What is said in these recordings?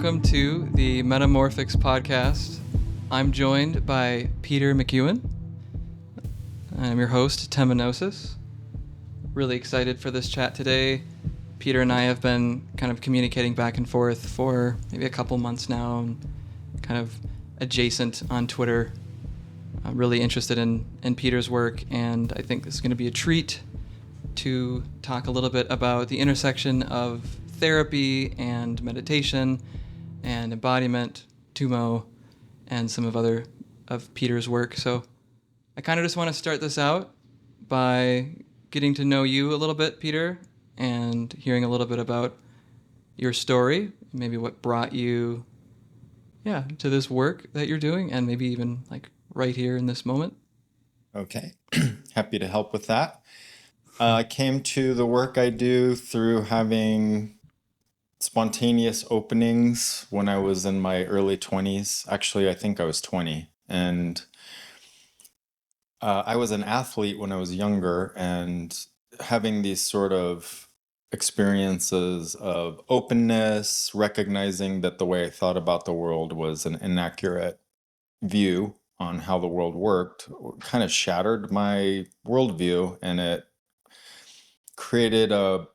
welcome to the Metamorphics podcast. I'm joined by Peter McEwen. I'm your host, Temenosis. Really excited for this chat today. Peter and I have been kind of communicating back and forth for maybe a couple months now, and kind of adjacent on Twitter. I'm really interested in Peter's work, and I think this is going to be a treat to talk a little bit about the intersection of therapy and meditation and embodiment, Tumo, and some of Peter's work. So I kind of just want to start this out by getting to know you a little bit, Peter, and hearing a little bit about your story, maybe what brought you to this work that you're doing, and maybe even like right here in this moment. Okay, happy to help with that. I came to the work I do through having spontaneous openings when I was in my early 20s. Actually, I think I was 20. And I was an athlete when I was younger, and having these sort of experiences of openness, recognizing that the way I thought about the world was an inaccurate view on how the world worked, kind of shattered my worldview, and it created a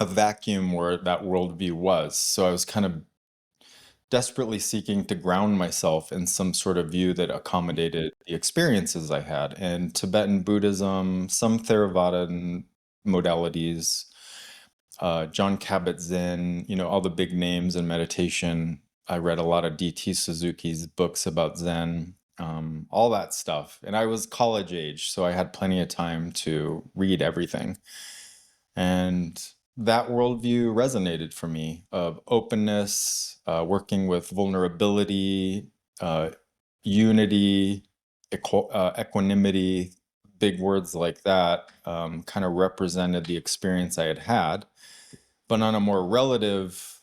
vacuum where that worldview was. So I was kind of desperately seeking to ground myself in some sort of view that accommodated the experiences I had. And Tibetan Buddhism, some Theravada modalities, John Kabat-Zinn, all the big names in meditation. I read a lot of D.T. Suzuki's books about Zen, all that stuff. And I was college age, so I had plenty of time to read everything. And that worldview resonated for me, of openness, working with vulnerability, unity, equanimity, big words like that, kind of represented the experience I had had. But on a more relative,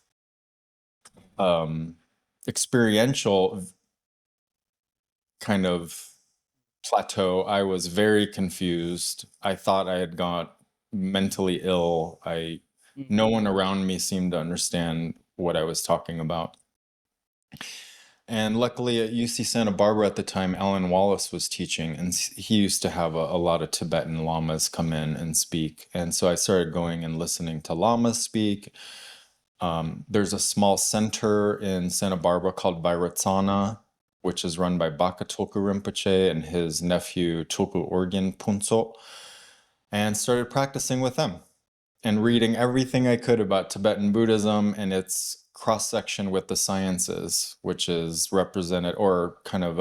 experiential kind of plateau, I was very confused. I thought I had got mentally ill. No one around me seemed to understand what I was talking about. And luckily at UC Santa Barbara at the time, Alan Wallace was teaching, and he used to have a lot of Tibetan lamas come in and speak. And so I started going and listening to lamas speak. There's a small center in Santa Barbara called Vajrayana, which is run by Baka Tulku Rinpoche and his nephew Tulku Orgyen Punso, and started practicing with them and reading everything I could about Tibetan Buddhism and its cross-section with the sciences, which is represented, or kind of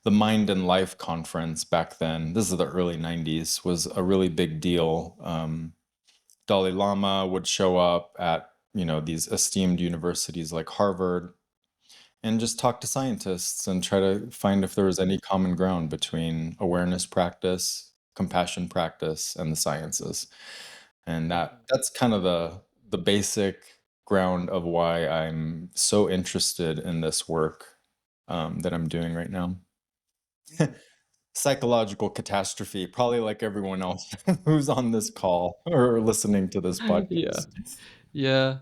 the Mind and Life conference back then. This is the early 90s, was a really big deal. Dalai Lama would show up at these esteemed universities like Harvard and just talk to scientists and try to find if there was any common ground between awareness practice, compassion practice, and the sciences. And that's kind of the basic ground of why I'm so interested in this work that I'm doing right now. Psychological catastrophe, probably like everyone else who's on this call or listening to this podcast. Yeah.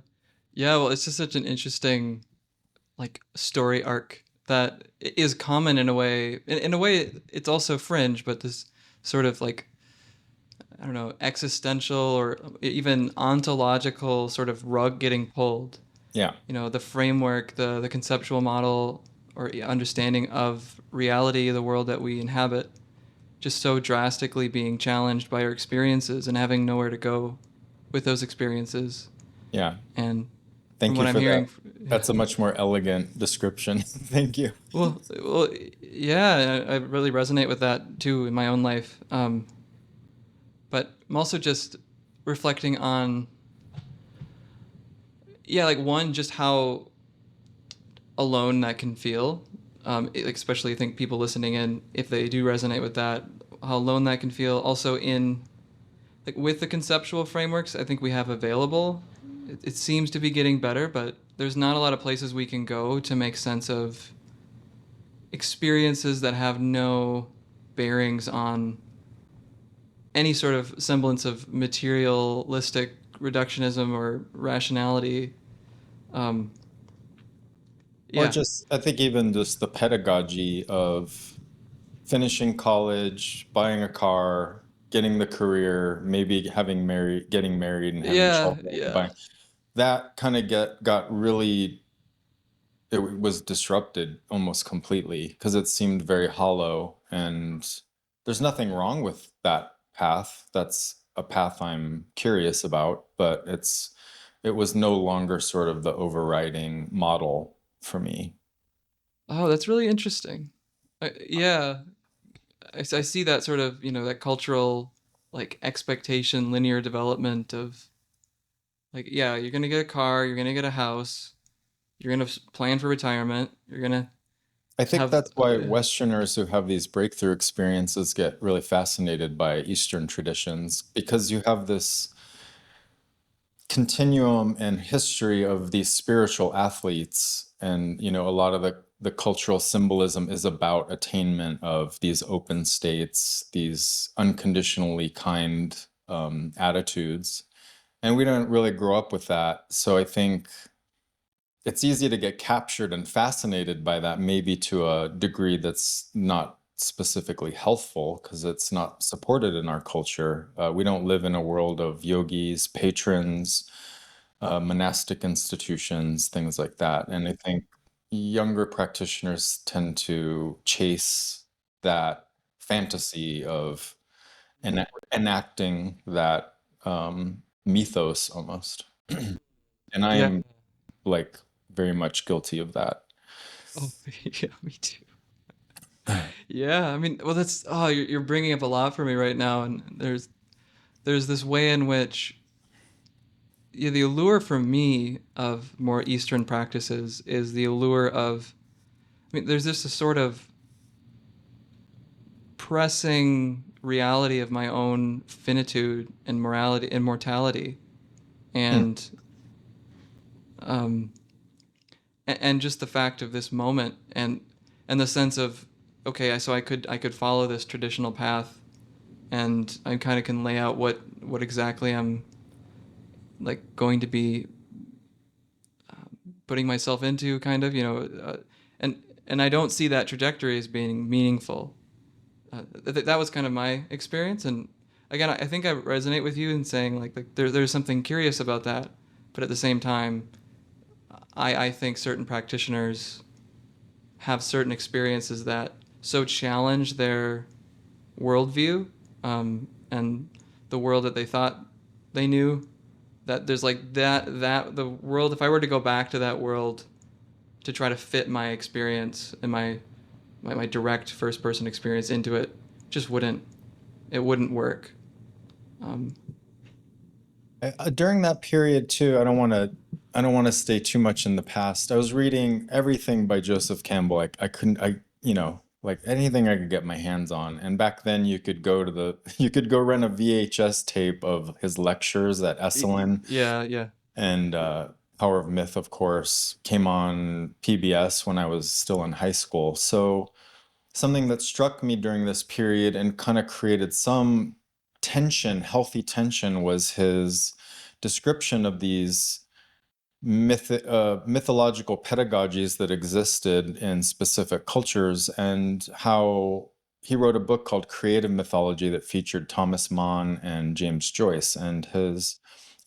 Well, it's just such an interesting story arc that is common in a way. In a way, it's also fringe, but this sort of I don't know, existential or even ontological sort of rug getting pulled. Yeah. The framework, the conceptual model or understanding of reality, the world that we inhabit, just so drastically being challenged by our experiences and having nowhere to go with those experiences. Yeah. And thank you for that. That's a much more elegant description. Thank you. Well, yeah, I really resonate with that too in my own life. But I'm also just reflecting on, one, just how alone that can feel. Especially I think people listening in, if they do resonate with that, how alone that can feel. Also with the conceptual frameworks I think we have available, it seems to be getting better, but there's not a lot of places we can go to make sense of experiences that have no bearings on any sort of semblance of materialistic reductionism or rationality. Or Yeah. just, I think even just the pedagogy of finishing college, buying a car, getting the career, maybe getting married and having Yeah, children, yeah. buying that kind of got really, it was disrupted almost completely because it seemed very hollow, and there's nothing wrong with that path. That's a path I'm curious about, but it was no longer sort of the overriding model for me. Oh, that's really interesting. Yeah, I see that sort of, that cultural like expectation, linear development of like, yeah, you're gonna get a car, you're gonna get a house, you're gonna plan for retirement, you're gonna I think have, that's why Westerners who have these breakthrough experiences get really fascinated by Eastern traditions, because you have this continuum and history of these spiritual athletes. And, a lot of the cultural symbolism is about attainment of these open states, these unconditionally kind attitudes. And we don't really grow up with that. So I think it's easy to get captured and fascinated by that, maybe to a degree that's not specifically healthful because it's not supported in our culture. We don't live in a world of yogis, patrons, monastic institutions, things like that. And I think younger practitioners tend to chase that fantasy of enacting that mythos almost. And I yeah. am like very much guilty of that. Oh, yeah, me too. Yeah, I mean, well, that's you're bringing up a lot for me right now, and there's this way in which, yeah, the allure for me of more Eastern practices is the allure of, I mean, there's just a sort of pressing reality of my own finitude and morality and mortality, Hmm. and um, and just the fact of this moment, and the sense of, okay, so I could follow this traditional path, and I kind of can lay out what exactly I'm like going to be putting myself into, kind of, and I don't see that trajectory as being meaningful. That was kind of my experience, and again, I think I resonate with you in saying like there's something curious about that, but at the same time, I think certain practitioners have certain experiences that so challenge their worldview, and the world that they thought they knew, that there's like that the world, if I were to go back to that world to try to fit my experience and my direct first person experience into it, just wouldn't work. um, During that period too, I don't want to stay too much in the past. I was reading everything by Joseph Campbell. I couldn't, like anything I could get my hands on. And back then you could go to you could go rent a VHS tape of his lectures at Esalen. yeah, yeah. And Power of Myth, of course, came on PBS when I was still in high school. So something that struck me during this period and kind of created some tension, healthy tension, was his description of these mythological pedagogies that existed in specific cultures, and how he wrote a book called Creative Mythology that featured Thomas Mann and James Joyce, and his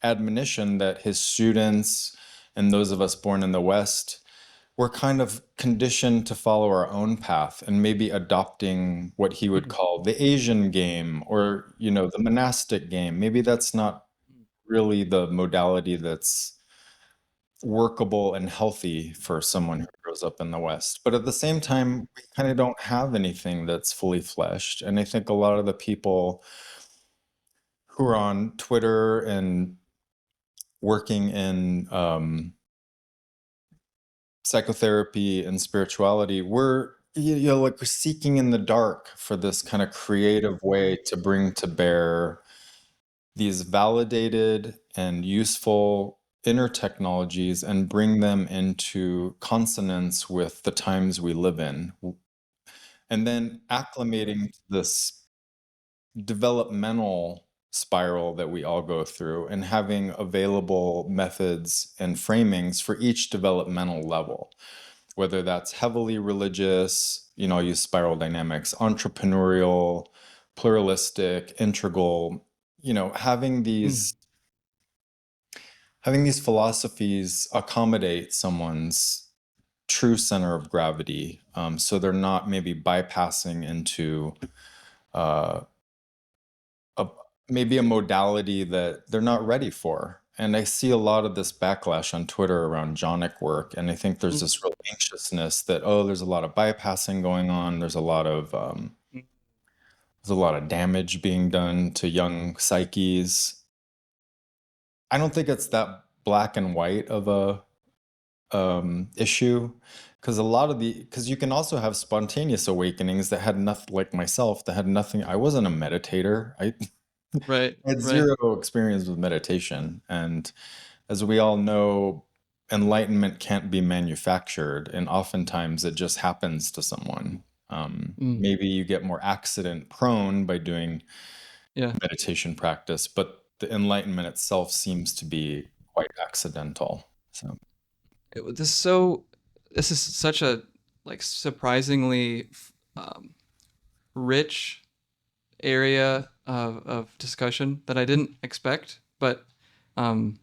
admonition that his students and those of us born in the West we're kind of conditioned to follow our own path and maybe adopting what he would Mhm. call the Asian game, or, the monastic game. Maybe that's not really the modality that's workable and healthy for someone who grows up in the West. But at the same time, we kind of don't have anything that's fully fleshed. And I think a lot of the people who are on Twitter and working in psychotherapy and spirituality, we're seeking in the dark for this kind of creative way to bring to bear these validated and useful inner technologies and bring them into consonance with the times we live in, and then acclimating to this developmental spiral that we all go through, and having available methods and framings for each developmental level. whether that's heavily religious, I'll use spiral dynamics, entrepreneurial, pluralistic, integral, having Mm. these philosophies accommodate someone's true center of gravity, so they're not maybe bypassing into uh, a, maybe a modality that they're not ready for. And I see a lot of this backlash on Twitter around jhanic work, and I think there's Mm. this real anxiousness that, oh, there's a lot of bypassing going on. Mm. There's a lot of damage being done to young psyches. I don't think it's that black and white of a issue, because you can also have spontaneous awakenings that had nothing, like myself, that had nothing. I wasn't a meditator. I Right, had right. zero experience with meditation, and as we all know, enlightenment can't be manufactured, and oftentimes it just happens to someone. Mm. Maybe you get more accident prone by doing Yeah. meditation practice, but the enlightenment itself seems to be quite accidental. So, This is so. This is such a like surprisingly rich area of discussion that I didn't expect, but um,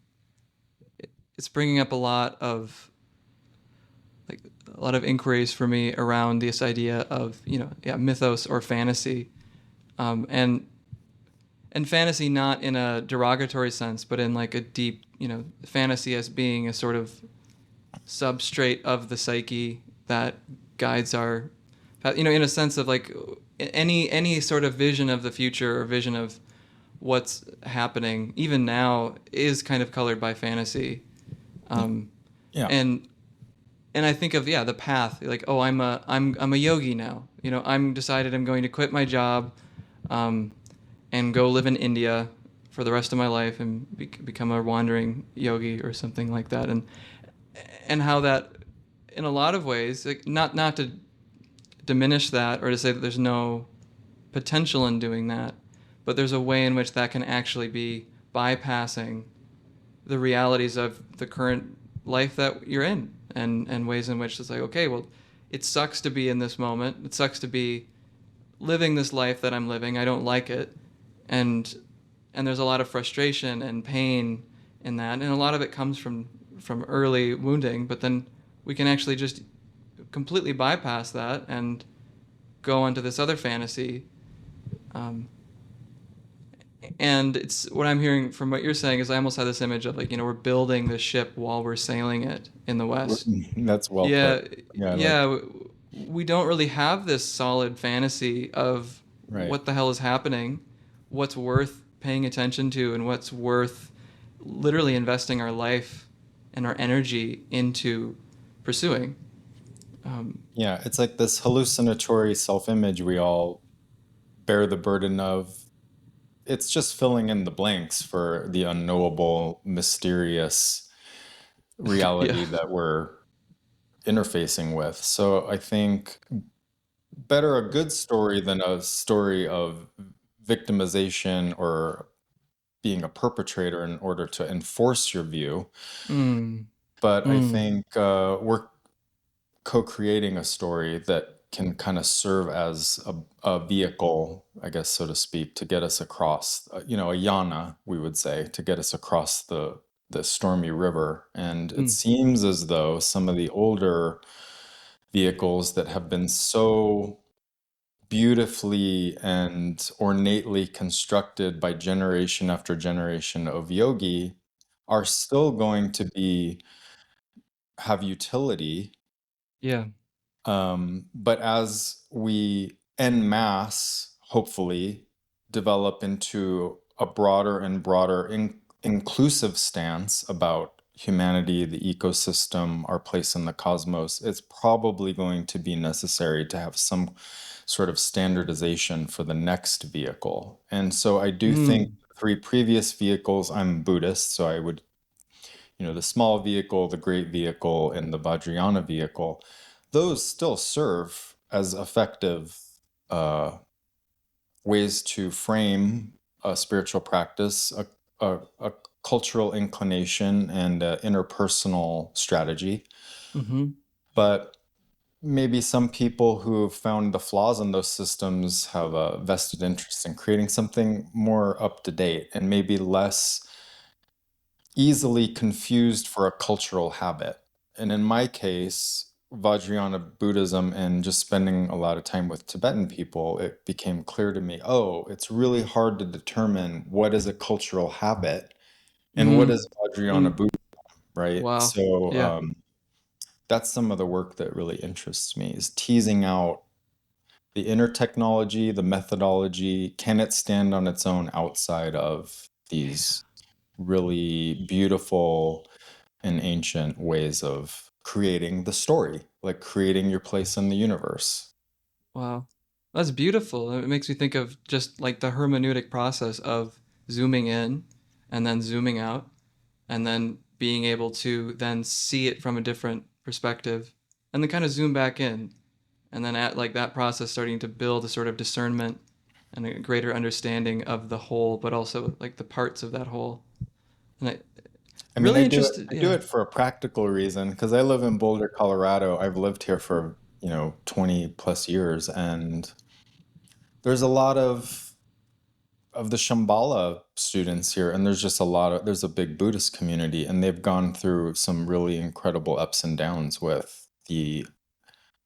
it's bringing up like a lot of inquiries for me around this idea of mythos or fantasy, and fantasy not in a derogatory sense, but in like a deep fantasy as being a sort of substrate of the psyche that guides our in a sense of like any sort of vision of the future or vision of what's happening even now is kind of colored by fantasy, um, yeah. and I think of the path, like, oh, I'm a yogi now, I'm decided I'm going to quit my job, um, and go live in India for the rest of my life and become a wandering yogi or something like that, and how that in a lot of ways, like, not to diminish that or to say that there's no potential in doing that, but there's a way in which that can actually be bypassing the realities of the current life that you're in, and ways in which it's like, okay, well, it sucks to be in this moment. It sucks to be living this life that I'm living. I don't like it. And there's a lot of frustration and pain in that. And a lot of it comes from early wounding, but then we can actually just completely bypass that and go onto this other fantasy. Um, and it's what I'm hearing from what you're saying is I almost had this image of, like, we're building the ship while we're sailing it in the West. That's well Yeah, put. Yeah, I like. yeah. We don't really have this solid fantasy of Right. what the hell is happening, what's worth paying attention to, and what's worth literally investing our life and our energy into pursuing. Yeah, it's like this hallucinatory self-image we all bear the burden of. It's just filling in the blanks for the unknowable, mysterious Yeah. reality that we're interfacing with. So I think better a good story than a story of victimization or being a perpetrator in order to enforce your view. Mm. But I Mm. think we're co-creating a story that can kind of serve as a vehicle, I guess, so to speak, to get us across, a yana, we would say, to get us across the stormy river. And it Mm. seems as though some of the older vehicles that have been so beautifully and ornately constructed by generation after generation of yogi are still going to have utility. Yeah. But as we en masse, hopefully, develop into a broader and broader inclusive stance about humanity, the ecosystem, our place in the cosmos, it's probably going to be necessary to have some sort of standardization for the next vehicle. And so I do think Mm. three previous vehicles, I'm Buddhist, so I would, the small vehicle, the great vehicle, and the Vajrayana vehicle, those still serve as effective uh, ways to frame a spiritual practice, a cultural inclination, and interpersonal strategy. Mm-hmm. But maybe some people who found the flaws in those systems have a vested interest in creating something more up to date and maybe less easily confused for a cultural habit. And in my case, Vajrayana Buddhism and just spending a lot of time with Tibetan people, it became clear to me, oh, it's really hard to determine what is a cultural habit and what Mm. is Vajrayana Mm. Buddhism, right? Wow. So Yeah. that's some of the work that really interests me is teasing out the inner technology, the methodology. Can it stand on its own outside of these really beautiful and ancient ways of creating the story, like creating your place in the universe? Wow. That's beautiful. It makes me think of just like the hermeneutic process of zooming in and then zooming out and then being able to then see it from a different perspective and then kind of zoom back in and then at like that process starting to build a sort of discernment and a greater understanding of the whole but also like the parts of that whole. And I I mean, really interested, I do yeah. it for a practical reason because I live in Boulder, Colorado. I've lived here for, 20 plus years, and there's a lot of the Shambhala students here, and there's just there's a big Buddhist community, and they've gone through some really incredible ups and downs with the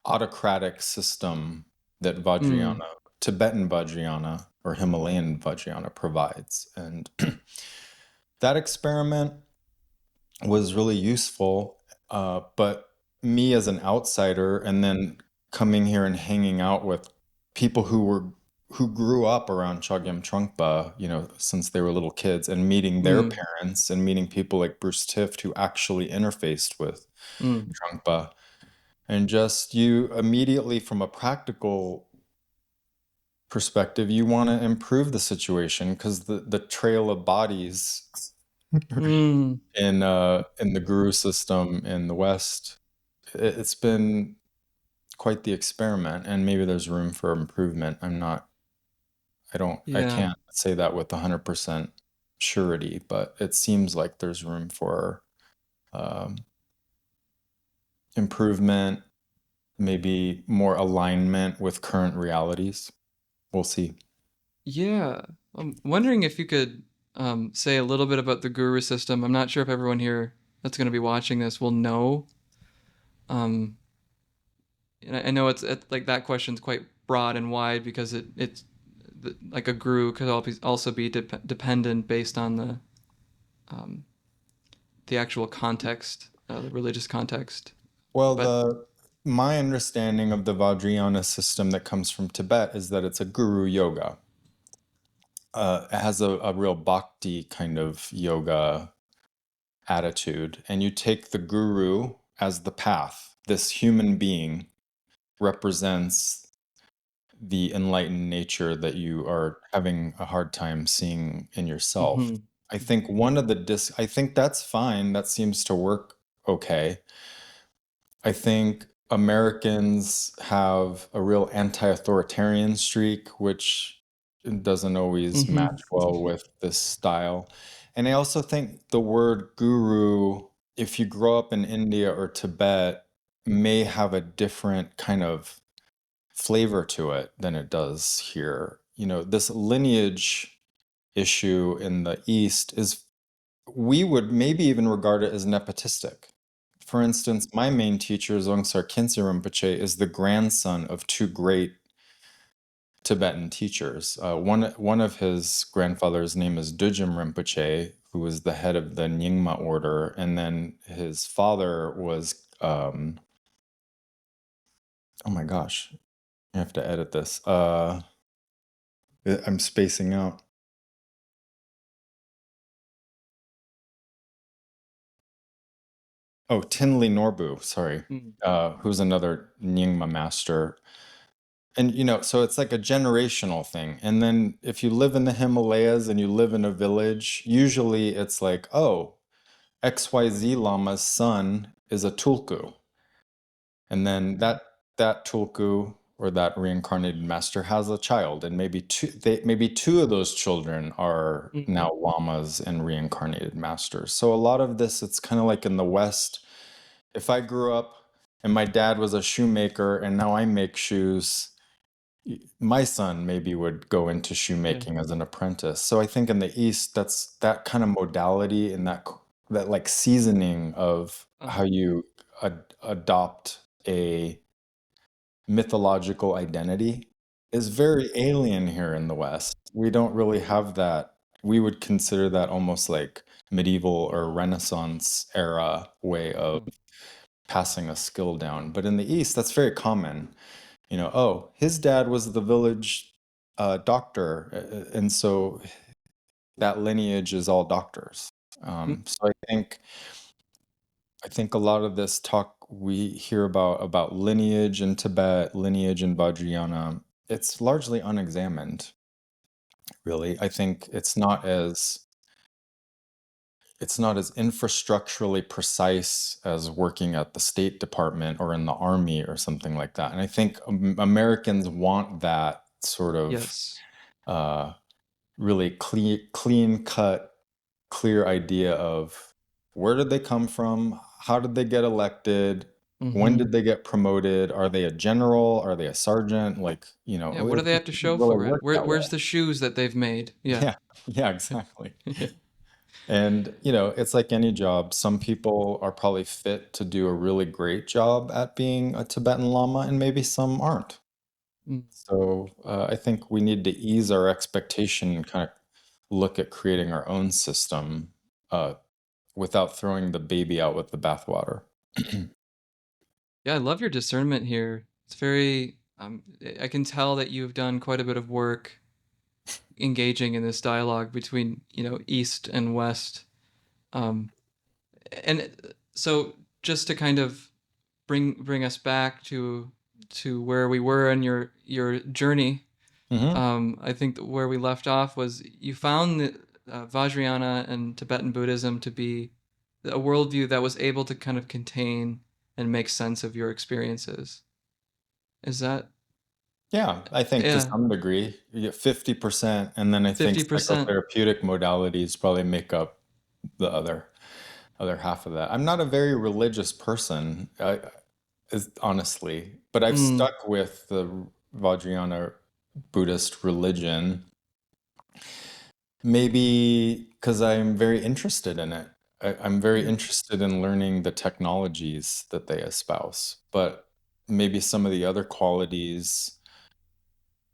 autocratic system that Mm, Tibetan Vajrayana or Himalayan Vajrayana provides. And that experiment was really useful. But me as an outsider, and then coming here and hanging out with people who grew up around Chogyam Trungpa, since they were little kids, and meeting their mm, parents and meeting people like Bruce Tift who actually interfaced with mm. Trungpa, and just you immediately from a practical perspective, you want to improve the situation because the trail of bodies Mm. in the guru system in the West, it's been quite the experiment, and maybe there's room for improvement. I Yeah. can't say that with 100% surety, but it seems like there's room for um, improvement, maybe more alignment with current realities. We'll see. Yeah. I'm wondering if you could say a little bit about the guru system. I'm not sure if everyone here that's going to be watching this will know. Um, and I know like that question's quite broad and wide because it's like a guru could also be dependent based on um, the actual context, the religious context. Well, But my understanding of the Vajrayana system that comes from Tibet is that it's a guru yoga. It has a real bhakti kind of yoga attitude, and you take the guru as the path. This human being represents the enlightened nature that you are having a hard time seeing in yourself. mhm, I mhm, think I think that's fine. That seems to work okay. I think Americans have a real anti-authoritarian streak, which doesn't always mhm, match well with this style. And I also think the word guru, if you grow up in India or Tibet, may have a different kind of flavor to it than it does here. This lineage issue in the East is, we would maybe even regard it as nepotistic. For instance, my main teacher, Dzongsar Khyentse Rinpoche, is the grandson of two great Tibetan teachers. One of his grandfather's name is Dujim Rinpoche, who was the head of the Nyingma order, and then his father was, oh my gosh, I have to edit this. I'm spacing out. Oh, Tinley Norbu, sorry, mm, who's another Nyingma master. And so it's like a generational thing. And then if you live in the Himalayas and you live in a village, usually it's like, oh, XYZ Lama's son is a tulku. And then that tulku or that reincarnated master has a child, and maybe two of those children are mm, now lamas and reincarnated masters. So a lot of this, it's kind of like in the West. If I grew up and my dad was a shoemaker, and now I make shoes. My son maybe would go into Yeah. shoemaking as an apprentice. So I think in the East, that's that kind of modality and that like seasoning of how Uh-huh. you adopt a mythological identity is very alien here in the West. We don't really have that. We would consider that almost like medieval or Renaissance era way of Mm. passing a skill down. But in the East, that's very common. Oh, his dad was the village doctor, and so that lineage is all doctors. Mm. So I think a lot of this talk we hear about lineage in Tibet, lineage in Vajrayana, it's largely unexamined, really. I think it's not as infrastructurally precise as working at the State Department or in the Army or something like that. And I think Americans want that sort of Yes. uh, really clean cut, clear idea of where did they come from? How did they get elected? When Mm-hmm. did they get promoted? Are they a general? Are they a sergeant? Like, Yeah, what do it they have to doesn't show really for it? work that way. Where's the shoes that they've made? Yeah. Yeah, yeah, exactly. Yeah. And, it's like any job. Some people are probably fit to do a really great job at being a Tibetan Lama, and maybe some aren't. Mm. So I think we need to ease our expectation and kind of look at creating our own system uh, without throwing the baby out with the bathwater. Yeah, I love your discernment here. It's very, I can tell that you've done quite a bit of work engaging in this dialogue between, East and West. Um, so just to kind of bring us back to where we were in your journey, Hmm. I think that where we left off was you found the Vajrayana and Tibetan Buddhism to be a worldview that was able to kind of contain and make sense of your experiences. Is that Yeah, I think to yeah, some degree, you get 50%, and then I think 50%? psychotherapeutic modalities probably make up the other half of that. I'm not a very religious person, honestly, but I've Mm, stuck with the Vajrayana Buddhist religion. Maybe because I'm very interested in it. I'm very mm, interested in learning the technologies that they espouse, but maybe some of the other qualities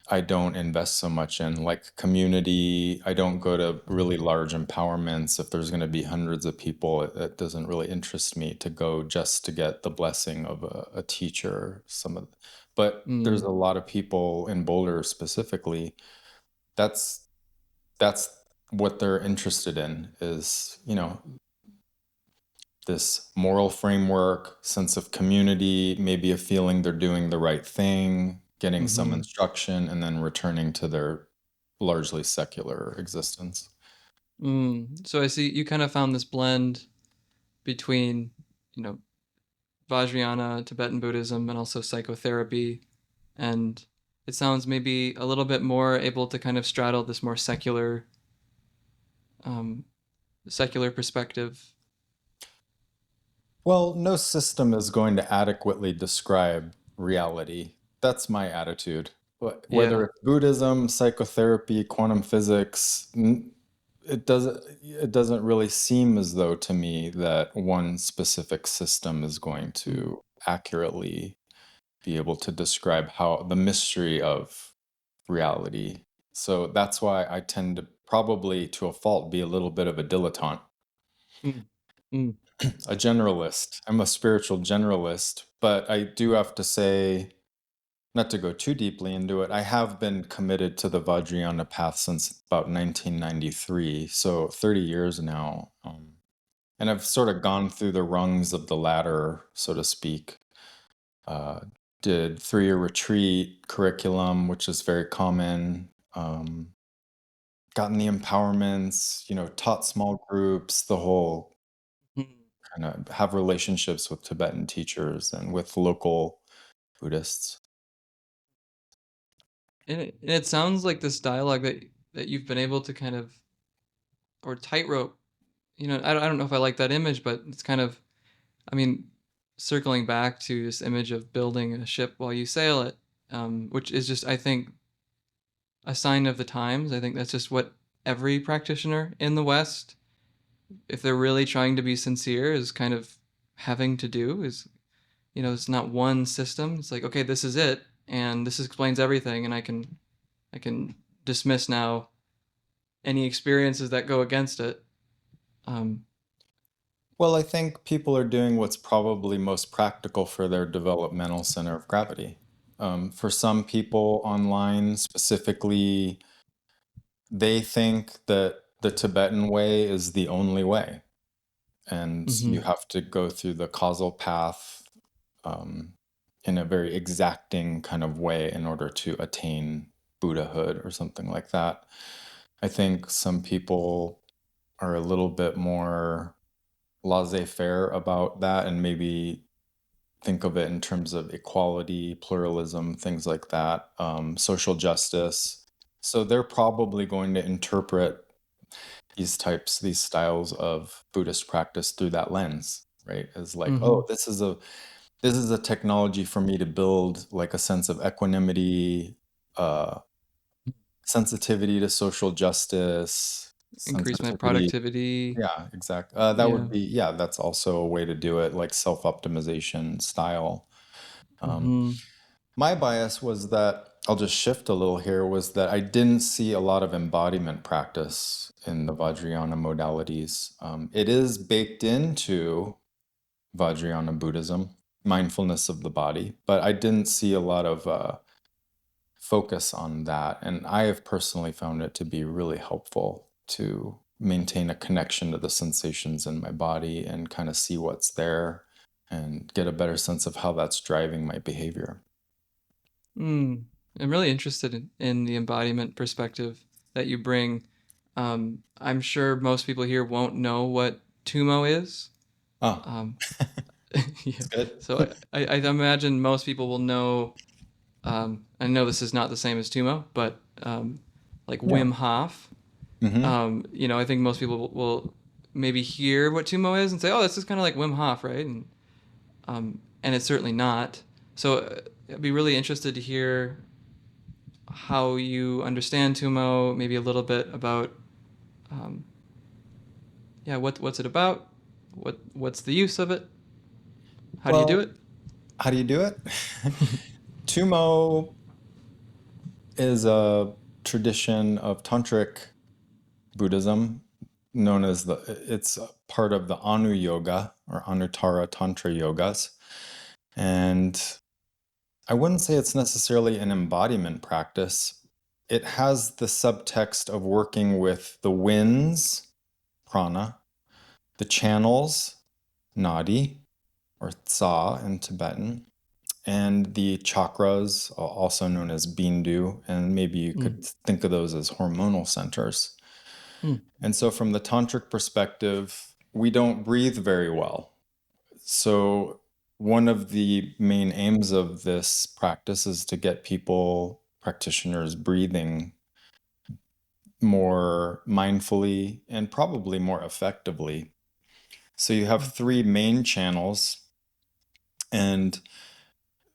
I don't invest so much in, like community. I don't go to really large empowerments. If there's going to be hundreds of people, it doesn't really interest me to go just to get the blessing of a teacher. But there's mm, a lot of people in Boulder specifically. That's that's what they're interested in is, this moral framework, sense of community, maybe a feeling they're doing the right thing, getting some mm-hmm, instruction, and then returning to their largely secular existence. mm. So I see you kind of found this blend between, you know, Vajrayana, Tibetan Buddhism, and also psychotherapy. And it sounds maybe a little bit more able to kind of straddle this more um, secular perspective. Well, no system is going to adequately describe reality. That's my attitude. Whether Yeah. it's Buddhism, psychotherapy, quantum physics, it doesn't really seem as though to me that one specific system is going Mm, to accurately be able to describe how the mystery of reality. So that's why I tend to probably to a fault be a little bit of a dilettante, mm, mm, a generalist. I'm a spiritual generalist, but I do have to say, not to go too deeply into it, I have been committed to the Vajrayana path since about 1993, so 30 years now. And I've sort of gone through the rungs of the ladder, so to speak. Uh, did 3-year retreat curriculum, which is very common. Gotten the empowerments, taught small groups, the whole mm. kind of have relationships with Tibetan teachers and with local Buddhists. And it sounds like this dialogue that you've been able to kind of, or tightrope, I don't know if I like that image, but it's kind of, I mean, circling back to this image of building a ship while you sail it, which is just, I think, a sign of the times. I think that's just what every practitioner in the West, if they're really trying to be sincere, is kind of having to do. Is, it's not one system. It's like, okay, this is it, and this explains everything, and I can dismiss now any experiences that go against it. Um, Well, I think people are doing what's probably most practical for their developmental center of gravity. For some people online specifically, they think that the Tibetan way is the only way, and you mhm, have to go through the causal path um, in a very exacting kind of way in order to attain Buddhahood or something like that. I think some people are a little bit more laissez-faire about that and maybe think of it in terms of equality, pluralism, things like that, social justice. So they're probably going to interpret these styles of Buddhist practice through that lens, right? As like, oh, mhm, this is a technology for me to build like a sense of equanimity, uh, sensitivity to social justice, increase my sensitivity. productivity. Yeah, exactly. That Yeah. would be, yeah, that's also a way to do it, like self-optimization style. Um, Mhm. my bias was that, I'll just shift a little here, was that I didn't see a lot of embodiment practice in the Vajrayana modalities. It is baked into Vajrayana Buddhism, mindfulness of the body, but I didn't see a lot of focus on that. And I have personally found it to be really helpful to maintain a connection to the sensations in my body and kind of see what's there and get a better sense of how that's driving my behavior. Mm. I'm really interested in the embodiment perspective that you bring. I'm sure most people here won't know what Tumo is. Oh, Um, yeah. that's good. So I imagine most people will know. I know this is not the same as Tumo, but like Yeah. Wim Hof. Hmm. I think most people will maybe hear what Tumo is and say, "Oh, this is kind of like Wim Hof, right?" And it's certainly not. So I'd be really interested to hear how you understand Tumo, maybe a little bit about, um, yeah, what's it about? What's the use of it? How do you do Well, it? how do you do it? Tumo is a tradition of tantric Buddhism known as it's a part of the Anu Yoga or Anuttara Tantra Yogas. And I wouldn't say it's necessarily an embodiment practice. It has the subtext of working with the winds, prana, the channels, nadi, or tsa in Tibetan, and the chakras, also known as bindu, and maybe you could Mm, think of those as hormonal centers. mm, And so, from the tantric perspective, we don't breathe very well. So, one of the main aims of this practice is to get people, practitioners, breathing more mindfully and probably more effectively. So, you have mm, three main channels, and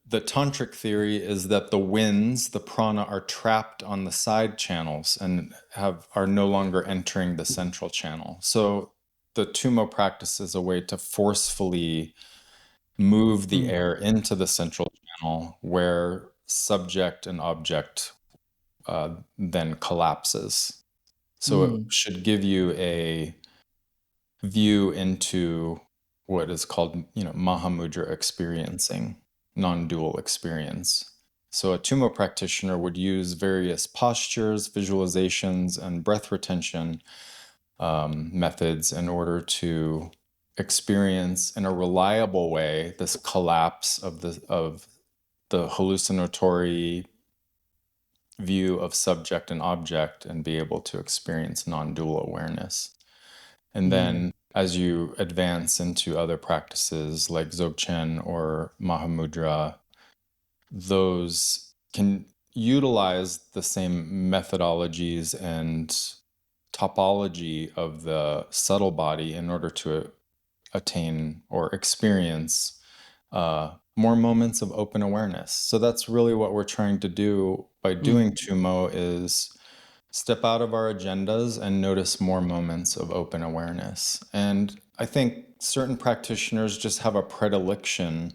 the tantric theory is that the winds, the prana, are trapped on the side channels and are no longer entering the central channel. So the tumo practice is a way to forcefully move the mm, air into the central channel where subject and object then collapses. So it mm, should give you a view into what is called, Mahamudra experiencing, non-dual experience. So a Tumo practitioner would use various postures, visualizations, and breath retention methods in order to experience in a reliable way this collapse of the hallucinatory view of subject and object and be able to experience non-dual awareness. And mm, then as you advance into other practices like Dzogchen or Mahamudra, those can utilize the same methodologies and topology of the subtle body in order to attain or experience more moments of open awareness. So that's really what we're trying to do by doing Tumo, is step out of our agendas and notice more moments of open awareness. And I think certain practitioners just have a predilection.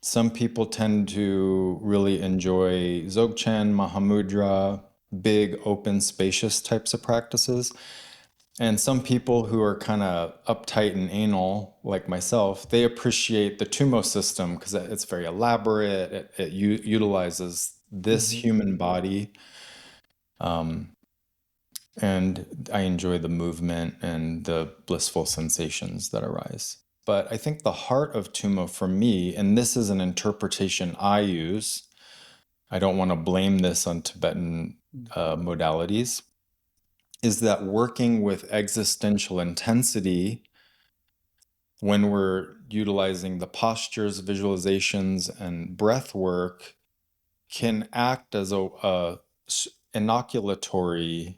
Some people tend to really enjoy Dzogchen, Mahamudra, big, open, spacious types of practices. And some people who are kind of uptight and anal, like myself, they appreciate the Tumo system because it's very elaborate. It utilizes this human body. And I enjoy the movement and the blissful sensations that arise. But I think the heart of Tumo for me, and this is an interpretation I use, I don't want to blame this on Tibetan modalities, is that working with existential intensity, when we're utilizing the postures, visualizations, and breath work, can act as a inoculatory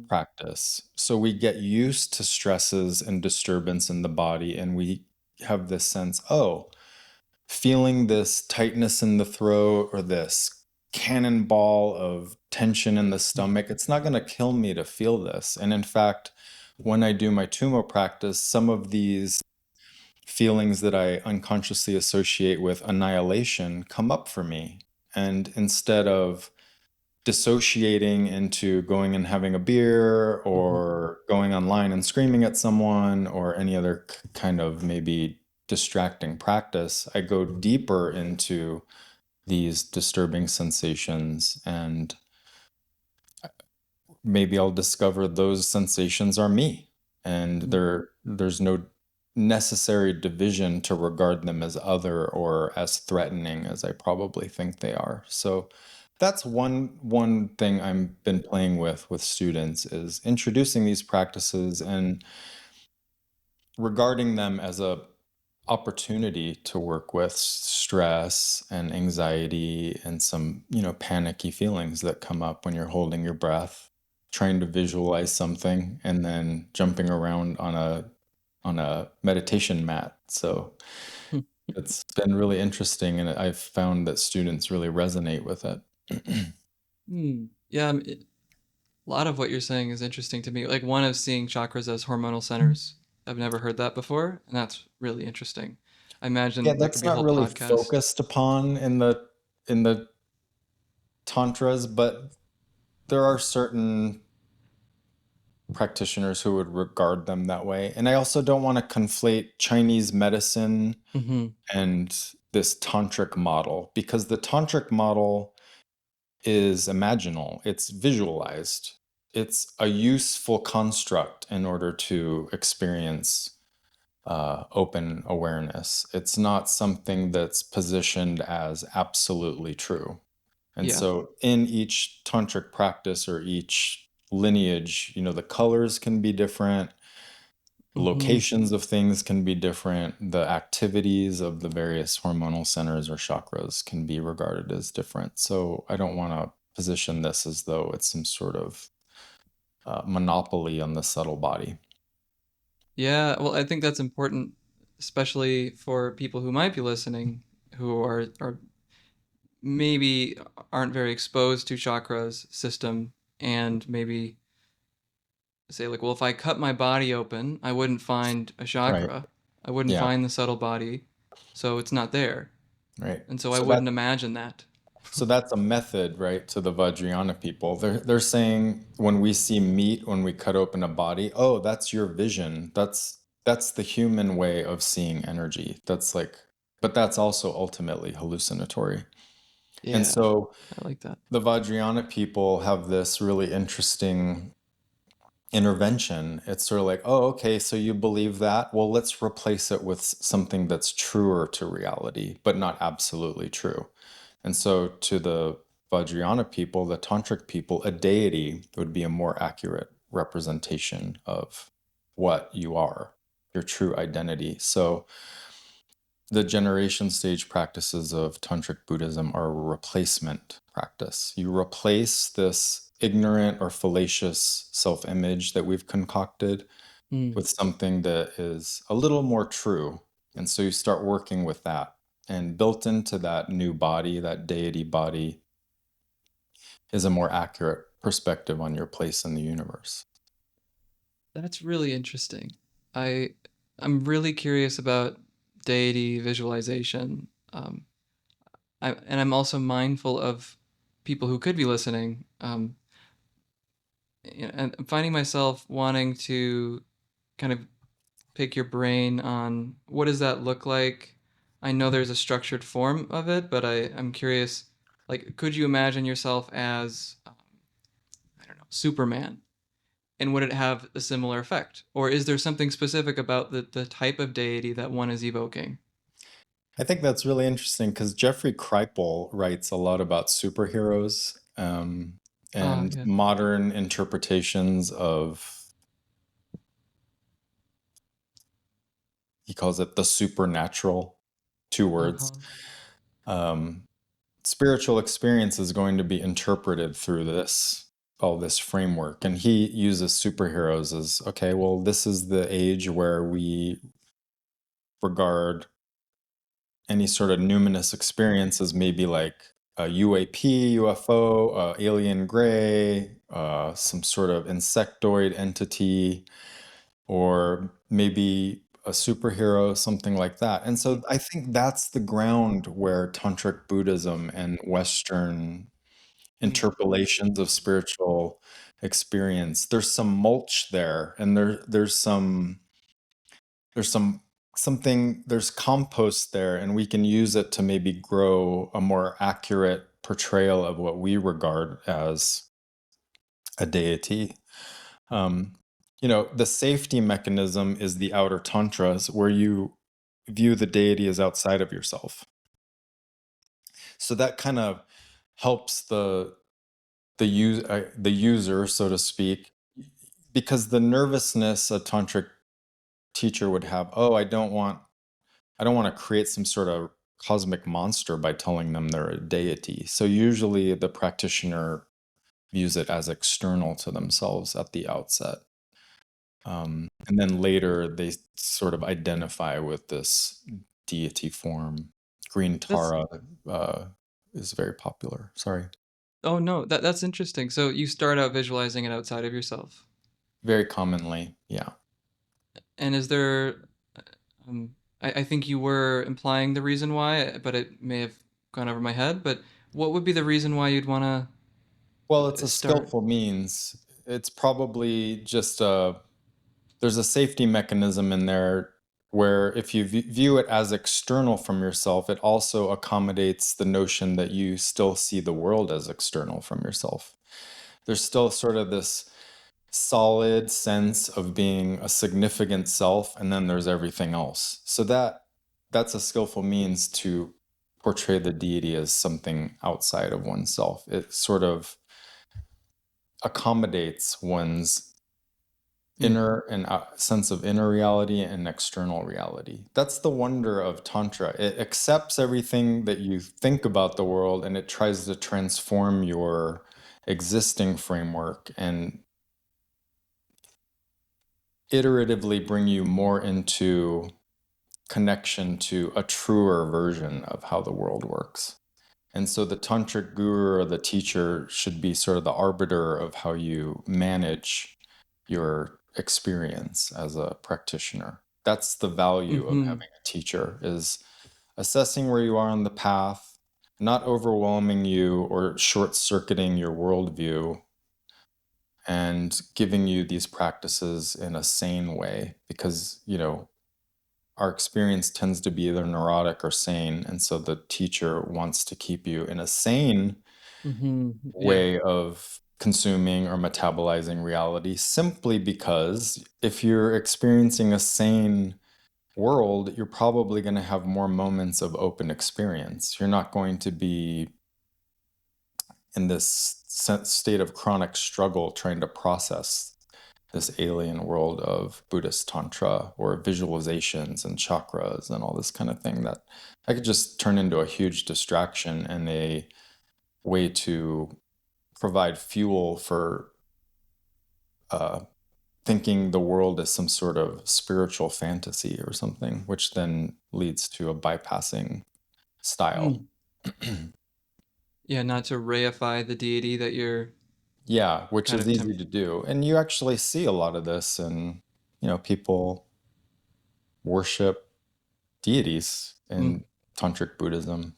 practice. So we get used to stresses and disturbance in the body, and we have this sense, oh, feeling this tightness in the throat or this cannonball of tension in the stomach, it's not going to kill me to feel this. And in fact, when I do my Tumo practice, some of these feelings that I unconsciously associate with annihilation come up for me. And instead of dissociating into going and having a beer or going online and screaming at someone or any other kind of maybe distracting practice, I go deeper into these disturbing sensations, and maybe I'll discover those sensations are me, and there's no necessary division to regard them as other or as threatening as I probably think they are. So that's one thing I've been playing with students, is introducing these practices and regarding them as a opportunity to work with stress and anxiety and some, panicky feelings that come up when you're holding your breath, trying to visualize something, and then jumping around on a meditation mat. So it's been really interesting, and I've found that students really resonate with it. Yeah, a lot of what you're saying is interesting to me. Like, one of seeing chakras as hormonal centers. I've never heard that before, and that's really interesting. I Yeah, imagine there could that's be a not whole really podcast. focused upon in the tantras, but there are certain practitioners who would regard them that way. And I also don't want to conflate Chinese medicine and this tantric model, because the tantric model is imaginal, it's visualized, it's a useful construct in order to experience open awareness. It's not something that's positioned as absolutely true. And Yeah. so in each tantric practice or each lineage, the colors can be different, the locations of things can be different, the activities of the various hormonal centers or chakras can be regarded as different. So I don't want to position this as though it's some sort of monopoly on the subtle body. Yeah, well, I think that's important, especially for people who might be listening, who are maybe aren't very exposed to chakras system, and maybe say, like, well, if I cut my body open, I wouldn't find a Right. chakra. I wouldn't Yeah. find the subtle body, so it's not there. Right. And so I So wouldn't imagine that. So that's a method, right, to the Vajrayana people. They're saying when we see meat, when we cut open a body, oh, that's your vision. That's the human way of seeing energy. But that's also ultimately hallucinatory. And Yeah, so I like that. the Vajrayana people have this really interesting intervention. It's sort of like, oh, okay, so you believe that? Well, let's replace it with something that's truer to reality, but not absolutely true. And so to the Vajrayana people, the Tantric people, a deity would be a more accurate representation of what you are, your true identity. So the generation stage practices of Tantric Buddhism are a replacement practice. You replace this ignorant or fallacious self-image that we've concocted with something that is a little more true. And so you start working with that. And built into that new body, that deity body, is a more accurate perspective on your place in the universe. That's really interesting. I I'm really curious about deity visualization. And I'm also mindful of people who could be listening. And I'm finding myself wanting to kind of pick your brain on what does that look like. I know there's a structured form of it, but I'm curious. Like, could you imagine yourself as I don't know, Superman? And would it have a similar effect? Or is there something specific about the type of deity that one is evoking? I think that's really interesting because Jeffrey Kripal writes a lot about superheroes, Ah, and yeah. modern interpretations of, he calls it the supernatural, two words. Uh-huh. Um, Spiritual experience is going to be interpreted through all this framework. And he uses superheroes as, okay, well, this is the age where we regard any sort of numinous experience as maybe like a UAP, UFO, alien gray, some sort of insectoid entity, or maybe a superhero, something like that. And so I think that's the ground where Tantric Buddhism and Western Mm. interpolations of spiritual experience, there's some mulch there, and there's something, there's compost there, and we can use it to maybe grow a more accurate portrayal of what we regard as a deity. um, the safety mechanism is the outer tantras, where you view the deity as outside of yourself. So that kind of helps the user, so to speak, because the nervousness a tantric teacher would have, oh, I don't want to create some sort of cosmic monster by telling them they're a deity. So usually the practitioner views it as external to themselves at the outset. And then later they sort of identify with this deity form. Green That's Tara uh, is very popular. Sorry. oh no, that's interesting. So you start out visualizing it outside of yourself. Very commonly, yeah. And is there I think you were implying the reason why, but it may have gone over my head. But what would be the reason why you'd want Well, it's to a start? skillful means. It's probably just there's a safety mechanism in there where if you view it as external from yourself, it also accommodates the notion that you still see the world as external from yourself. There's still sort of this solid sense of being a significant self, and then there's everything else. So that's a skillful means to portray the deity as something outside of oneself. It sort of accommodates one's Hmm. inner and sense of inner reality and external reality. That's the wonder of Tantra. It accepts everything that you think about the world, and it tries to transform your existing framework and iteratively bring you more into connection to a truer version of how the world works. And so the tantric guru or the teacher should be sort of the arbiter of how you manage your experience as a practitioner. That's the value of Hmm. having a teacher, is assessing where you are on the path, not overwhelming you or short-circuiting your worldview, and giving you these practices in a sane way, because our experience tends to be either neurotic or sane, and so the teacher wants to keep you in a sane Hmm. Yeah. way of consuming or metabolizing reality, simply because if you're experiencing a sane world, you're probably going to have more moments of open experience. You're not going to be in this state of chronic struggle trying to process this alien world of Buddhist Tantra or visualizations and chakras and all this kind of thing that I could just turn into a huge distraction and a way to provide fuel for uh, thinking the world is some sort of spiritual fantasy or something, which then leads to a bypassing style. Mm. Yeah, not to reify the deity that you're Yeah, which kind is of easy to do. And you actually see a lot of this, and people worship deities mm, in tantric Buddhism.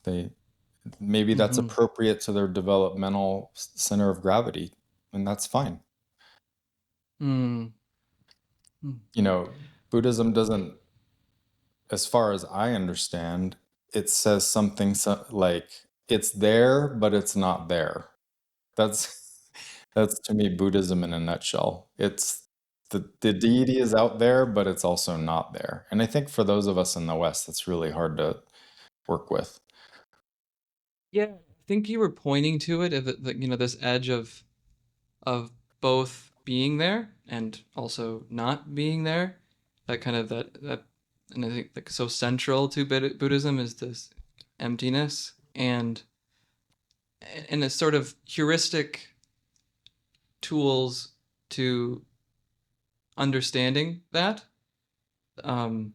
Maybe that's hmm appropriate to their developmental center of gravity, and that's fine. mm, mm. Buddhism doesn't, as far as I understand, it says something like it's there, but it's not there. That's that's to me Buddhism in a nutshell. It's the deity is out there, but it's also not there. And I think for those of us in the West, that's really hard to work with. Yeah, I think you were pointing to it, this edge of both being there and also not being there. That kind of that, and I think like so central to Buddhism is this emptiness and a sort of heuristic tools to understanding that. Um,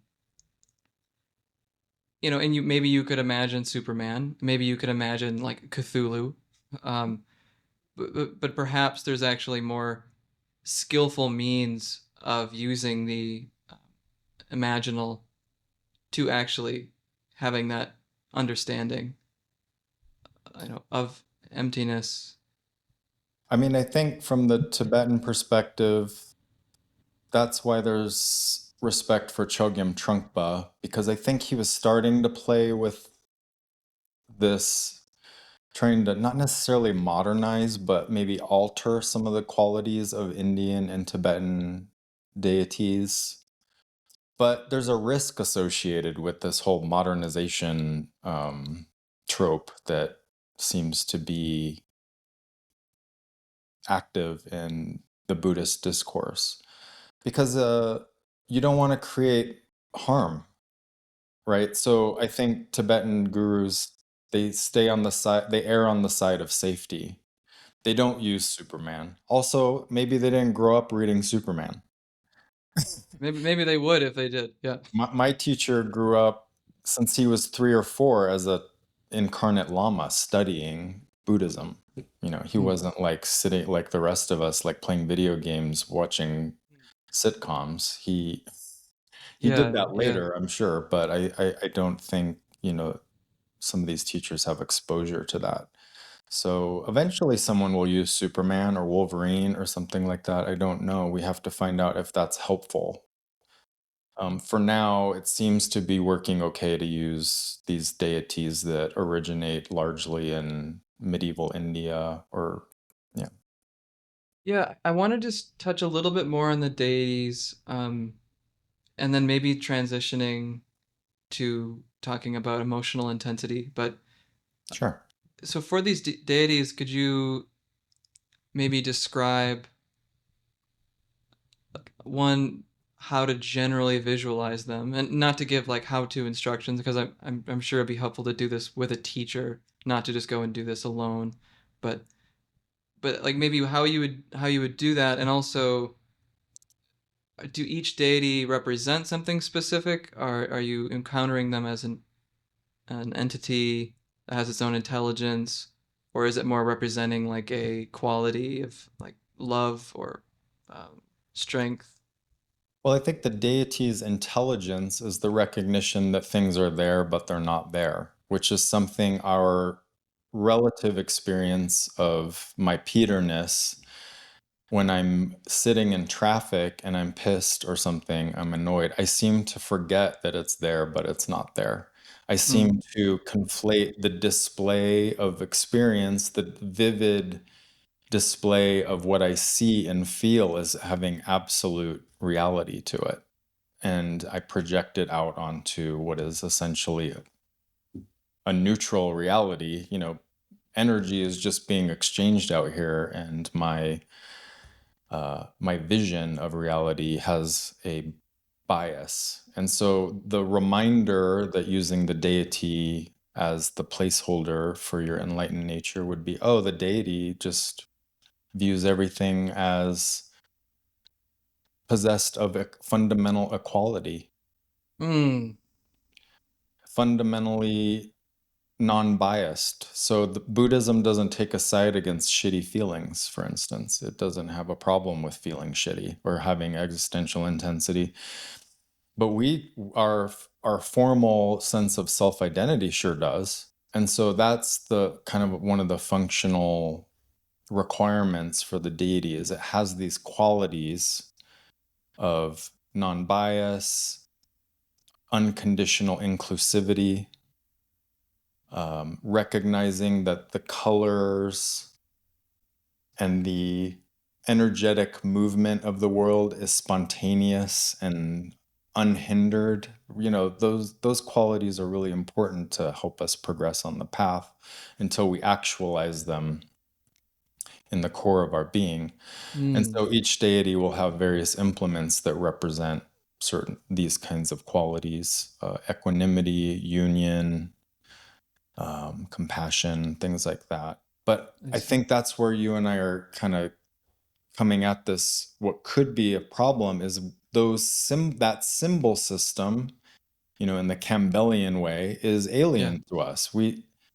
and maybe you could imagine Superman, maybe you could imagine like Cthulhu, um, but perhaps there's actually more skillful means of using the imaginal to actually having that understanding, of emptiness. I mean, I think from the Tibetan perspective, that's why there's respect for Chogyam Trungpa, because I think he was starting to play with this, trying to not necessarily modernize, but maybe alter some of the qualities of Indian and Tibetan deities. But there's a risk associated with this whole modernization trope that seems to be active in the Buddhist discourse, because you don't want to create harm, right? So I think Tibetan gurus, they err on the side of safety. They don't use Superman. Also, maybe they didn't grow up reading Superman. Maybe they would if they did. Yeah. My teacher grew up since he was 3 or 4 as a incarnate Lama studying Buddhism. He Mm. wasn't like sitting like the rest of us, like playing video games, watching sitcoms. He did Yeah. that Yeah. later, I'm sure, but I don't think, some of these teachers have exposure to that. So eventually someone will use Superman or Wolverine or something like that. I don't know. We have to find out if that's helpful. For now, it seems to be working okay to use these deities that originate largely in medieval India or, yeah. Yeah. I want to just touch a little bit more on the deities, and then maybe transitioning to talking about emotional intensity. But Sure. so for these deities, could you maybe describe one, how to generally visualize them, and not to give like how-to instructions, because I'm sure it'd be helpful to do this with a teacher, not to just go and do this alone, but like maybe how you would do that, and also do each deity represent something specific? Are you encountering them as an entity that has its own intelligence, or is it more representing like a quality of like love or strength? Well, I think the deity's intelligence is the recognition that things are there, but they're not there, which is something our relative experience of my Peterness, when I'm sitting in traffic and I'm pissed or something, I'm annoyed, I seem to forget that it's there, but it's not there. I Mm. seem to conflate the display of experience, the vivid display of what I see and feel as having absolute reality to it. And I project it out onto what is essentially a neutral reality. Energy is just being exchanged out here, and my vision of reality has a bias. And so the reminder that using the deity as the placeholder for your enlightened nature would be, oh, the deity just views everything as possessed of a fundamental equality. Mm. Fundamentally, non-biased. So the Buddhism doesn't take a side against shitty feelings, for instance. It doesn't have a problem with feeling shitty or having existential intensity. But our formal sense of self-identity sure does. And so that's the kind of one of the functional requirements for the deity is it has these qualities of non-bias, unconditional inclusivity, recognizing that the colors and the energetic movement of the world is spontaneous and unhindered. Those qualities are really important to help us progress on the path until we actualize them in the core of our being. And Mm, so each deity will have various implements that represent certain these kinds of qualities, equanimity, union, compassion, things like that. But I I see. think that's where you and I are kind of coming at this. What could be a problem is that symbol system, in the Campbellian way, is Yeah, alien to us.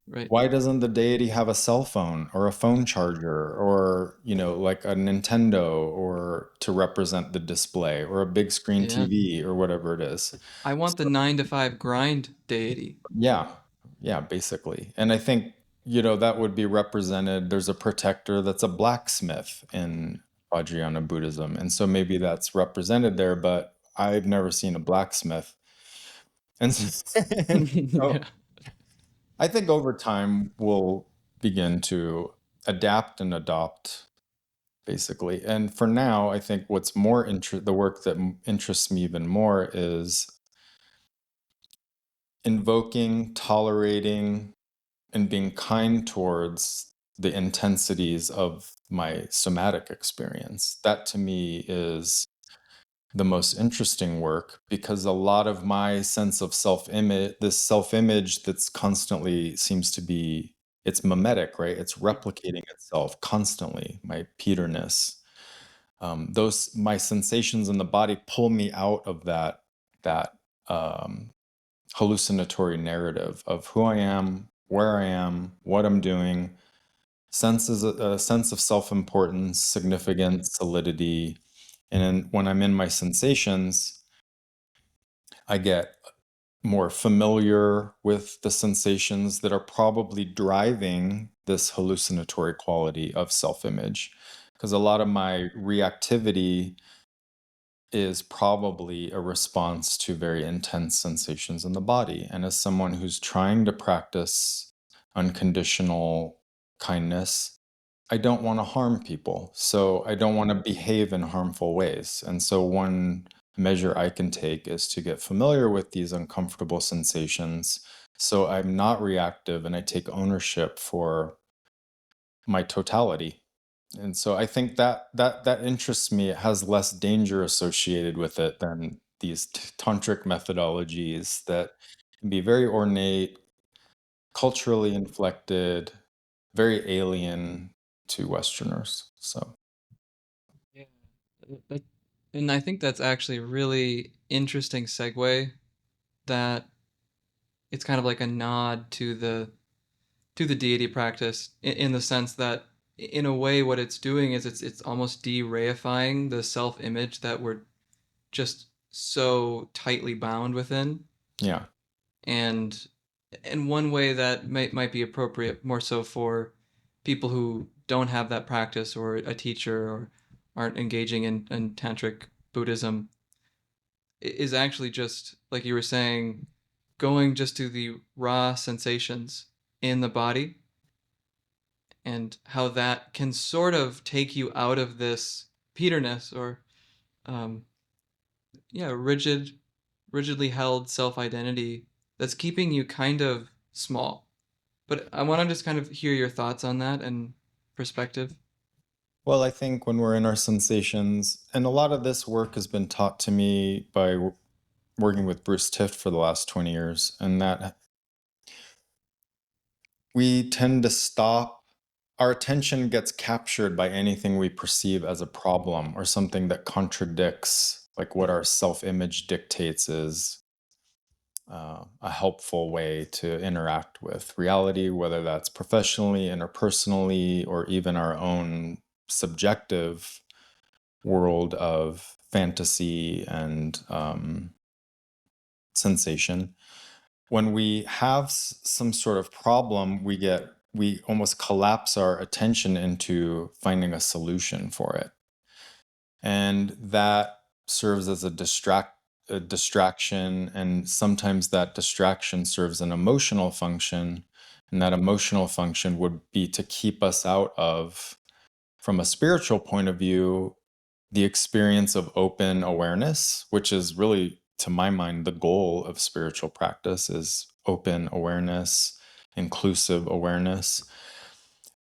right. Why doesn't the deity have a cell phone or a phone charger or, like a Nintendo or to represent the display or a big screen Yeah. TV or whatever it is? I want the 9 to 5 grind deity. Yeah, yeah, basically. And I think, that would be represented. There's a protector that's a blacksmith in Vajrayana Buddhism. And so maybe that's represented there, but I've never seen a blacksmith. And so, and Yeah. so I think over time we'll begin to adapt and adopt, basically. And for now, I think the work that interests me even more is invoking, tolerating, and being kind towards the intensities of my somatic experience. That to me is the most interesting work because a lot of my sense of this self-image that's constantly seems to be, it's mimetic, right? It's replicating itself constantly, my Peterness. My sensations in the body pull me out of that um, hallucinatory narrative of who I am, where I am, what I'm doing. A sense of self-importance, significance, solidity. And then when I'm in my sensations, I get more familiar with the sensations that are probably driving this hallucinatory quality of self-image. Because a lot of my reactivity is probably a response to very intense sensations in the body. And as someone who's trying to practice unconditional kindness, I don't want to harm people. So I don't want to behave in harmful ways. And so one measure I can take is to get familiar with these uncomfortable sensations so I'm not reactive and I take ownership for my totality. And so I think that interests me. It has less danger associated with it than these tantric methodologies that can be very ornate, culturally inflected, very alien to Westerners. So Yeah. That- And I think that's actually a really interesting segue that it's kind of like a nod to the deity practice in the sense that in a way what it's doing is it's almost de-reifying the self-image that we're just so tightly bound within. yeah, And one way that might be appropriate more so for people who don't have that practice or a teacher or aren't engaging in tantric Buddhism is actually just like you were saying, going just to the raw sensations in the body and how that can sort of take you out of this peterness or um, yeah, rigidly held self-identity that's keeping you kind of small. But I want to just kind of hear your thoughts on that and perspective. well, I think when we're in our sensations, and a lot of this work has been taught to me by working with Bruce Tift for the last 20 years, and that we tend to stop, our attention gets captured by anything we perceive as a problem or something that contradicts like what our self-image dictates is a helpful way to interact with reality, whether that's professionally, interpersonally, or even our own subjective world of fantasy and sensation. When we have some sort of problem, we almost collapse our attention into finding a solution for it. And that serves as a distraction, and sometimes that distraction serves an emotional function, and that emotional function would be to keep us out of, from a spiritual point of view, the experience of open awareness, which is really, to my mind, the goal of spiritual practice is open awareness, inclusive awareness.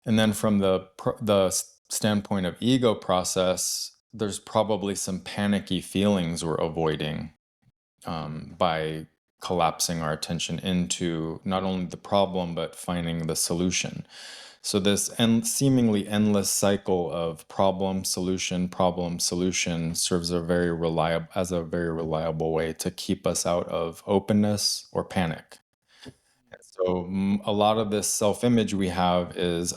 And then from the standpoint of ego process, there's probably some panicky feelings we're avoiding by collapsing our attention into not only the problem, but finding the solution. So this seemingly endless cycle of problem solution serves as a very reliable way to keep us out of openness or panic. So a lot of this self-image we have is,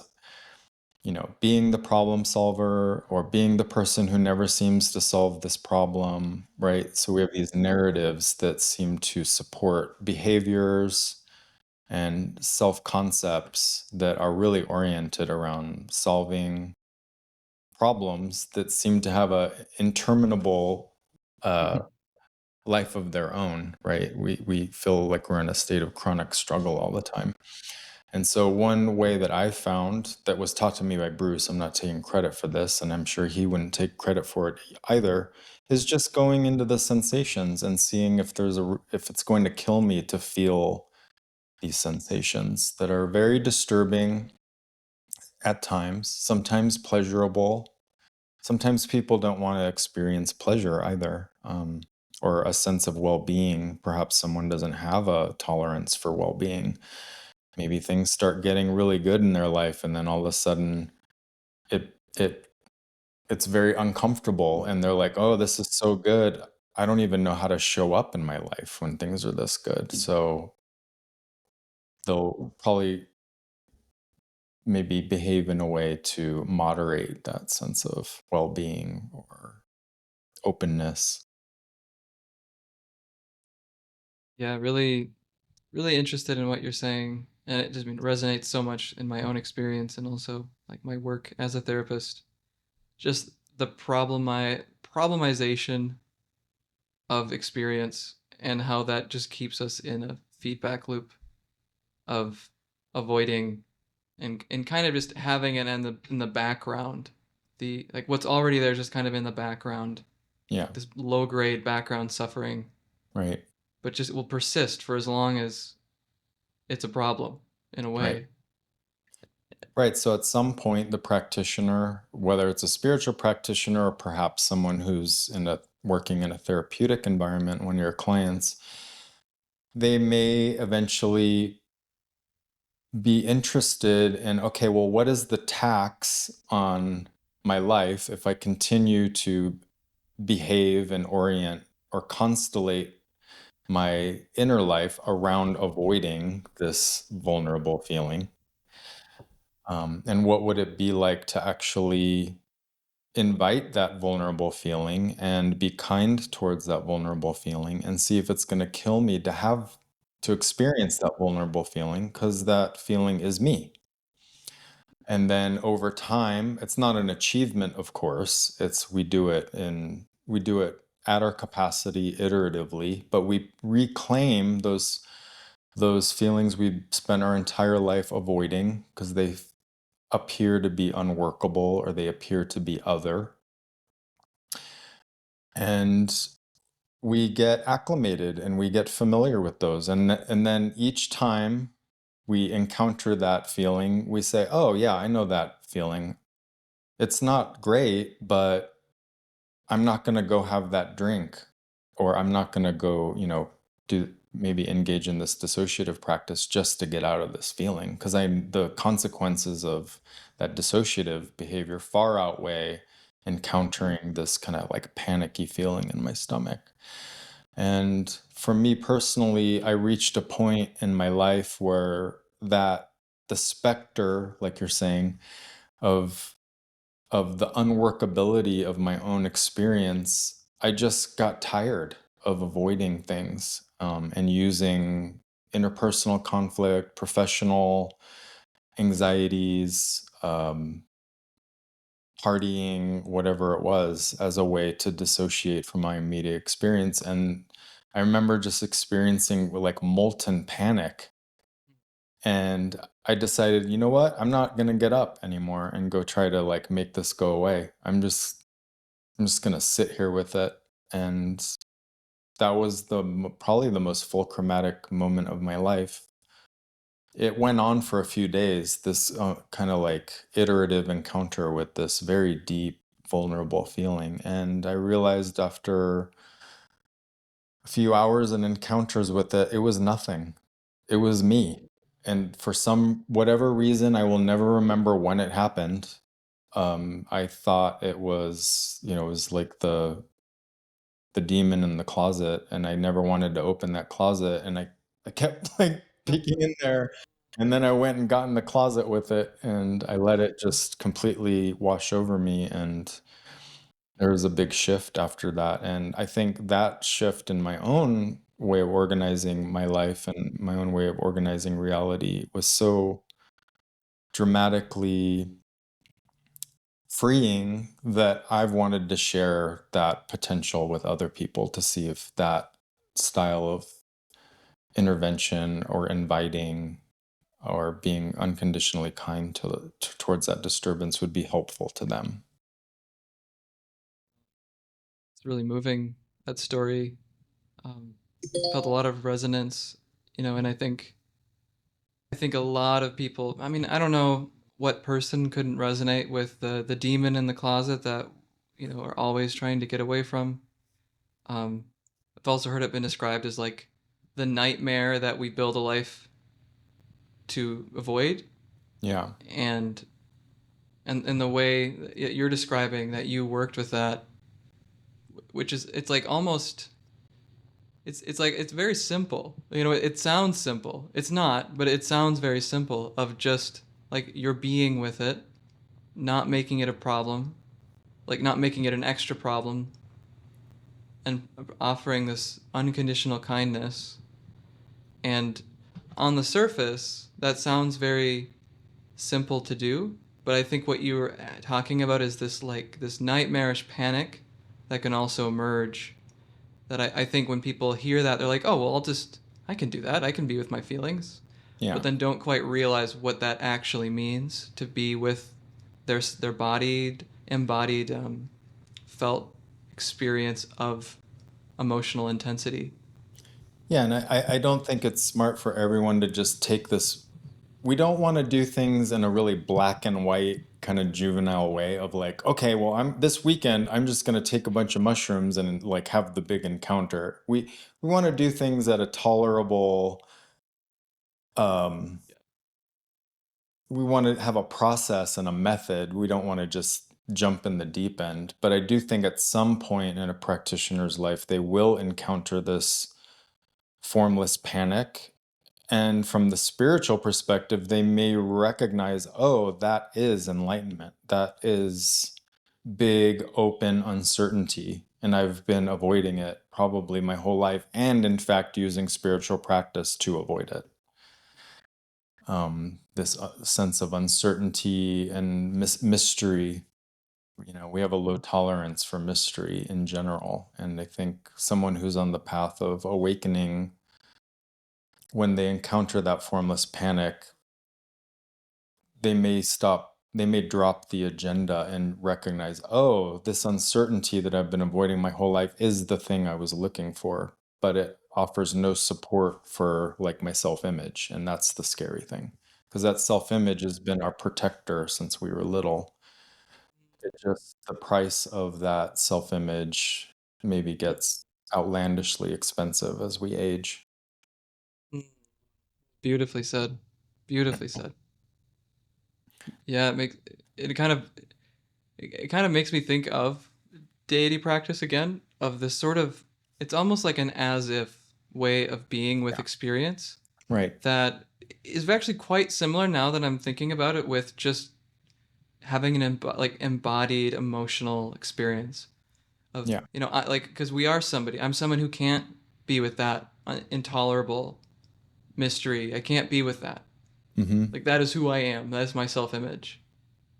being the problem solver or being the person who never seems to solve this problem, right? So we have these narratives that seem to support behaviors and self-concepts that are really oriented around solving problems that seem to have a interminable life of their own, right? We feel like we're in a state of chronic struggle all the time. And so one way that I found that was taught to me by Bruce, I'm not taking credit for this, and I'm sure he wouldn't take credit for it either, is just going into the sensations and seeing if it's going to kill me to feel these sensations that are very disturbing at times, sometimes pleasurable. Sometimes people don't want to experience pleasure either, or a sense of well-being. Perhaps someone doesn't have a tolerance for well-being. Maybe things start getting really good in their life, and then all of a sudden it's very uncomfortable, and they're like, oh, this is so good. I don't even know how to show up in my life when things are this good. So they'll probably maybe behave in a way to moderate that sense of well-being or openness. Yeah, really, really interested in what you're saying, and it just resonates so much in my own experience and also like my work as a therapist. Just the problemization of experience and how that just keeps us in a feedback loop of avoiding and kind of just having it in the background. The like what's already there is just kind of in the background. Yeah, This low grade background suffering, right, but just will persist for as long as it's a problem in a right. way. Right. So at some point, the practitioner, whether it's a spiritual practitioner or perhaps someone who's working in a therapeutic environment, one of your clients, they may eventually be interested in, okay, well, what is the tax on my life if I continue to behave and orient or constellate my inner life around avoiding this vulnerable feeling? And what would it be like to actually invite that vulnerable feeling and be kind towards that vulnerable feeling and see if it's going to kill me to experience that vulnerable feeling, because that feeling is me. And then over time, it's not an achievement, of course. We do it at our capacity iteratively, but we reclaim those feelings we spent our entire life avoiding because they appear to be unworkable or they appear to be other. And we get acclimated and we get familiar with those. And then each time we encounter that feeling, we say, oh, yeah, I know that feeling. It's not great, but I'm not going to go have that drink, or I'm not going to go, maybe engage in this dissociative practice just to get out of this feeling, because the consequences of that dissociative behavior far outweigh encountering this kind of like panicky feeling in my stomach. And for me personally, I reached a point in my life where that the specter, like you're saying, of the unworkability of my own experience, I just got tired of avoiding things, and using interpersonal conflict, professional anxieties, partying, whatever it was, as a way to dissociate from my immediate experience. And I remember just experiencing like molten panic. And I decided, you know what? I'm not going to get up anymore and go try to like make this go away. I'm just going to sit here with it. And that was probably the most fulcrumatic moment of my life. It went on for a few days, this kind of like iterative encounter with this very deep, vulnerable feeling. And I realized after a few hours and encounters with it, it was nothing. It was me. And for whatever reason, I will never remember when it happened. I thought it was, it was like the demon in the closet, and I never wanted to open that closet, and I kept like peeking in there, and then I went and got in the closet with it, and I let it just completely wash over me. And there was a big shift after that. And I think that shift in my own way of organizing my life and my own way of organizing reality was so dramatically freeing that I've wanted to share that potential with other people to see if that style of intervention or inviting or being unconditionally kind towards that disturbance would be helpful to them. It's really moving, that story. Felt a lot of resonance, and I think a lot of people, I mean, I don't know what person couldn't resonate with the demon in the closet that, are always trying to get away from. I've also heard it been described as like the nightmare that we build a life to avoid. Yeah. And the way that you're describing that you worked with that, which is, it's like almost, it's like, it's very simple. It sounds simple. It's not, but it sounds very simple, of just like you're being with it, not making it a problem, like not making it an extra problem, and offering this unconditional kindness. And on the surface, that sounds very simple to do, but I think what you were talking about is this nightmarish panic that can also emerge. That I think when people hear that, they're like, oh, well, I can do that. I can be with my feelings. Yeah. But then don't quite realize what that actually means to be with their embodied, felt experience of emotional intensity. Yeah, and I don't think it's smart for everyone to just take this. We don't want to do things in a really black and white kind of juvenile way of like, okay, well, this weekend I'm just going to take a bunch of mushrooms and like have the big encounter. We want to do things at a tolerable, um we want to have a process and a method. We don't want to just jump in the deep end. But I do think at some point in a practitioner's life, they will encounter this formless panic. And from the spiritual perspective, they may recognize, oh, that is enlightenment. That is big, open uncertainty. And I've been avoiding it probably my whole life, and in fact, using spiritual practice to avoid it. This sense of uncertainty and mystery. We have a low tolerance for mystery in general. And I think someone who's on the path of awakening, when they encounter that formless panic, they may drop the agenda and recognize, oh, this uncertainty that I've been avoiding my whole life is the thing I was looking for, but it offers no support for like my self-image. And that's the scary thing, because that self-image has been our protector since we were little. It just, the price of that self-image maybe gets outlandishly expensive as we age. Beautifully said. Beautifully said. Yeah, it kind of it kind of makes me think of deity practice again, of this sort of, it's almost like an as if way of being with Yeah. experience Right. that is actually quite similar now that I'm thinking about it with just having an embodied emotional experience of, Yeah. because we are somebody. I'm someone who can't be with that intolerable mystery. I can't be with that. Mm-hmm. Like, that is who I am. That is my self-image.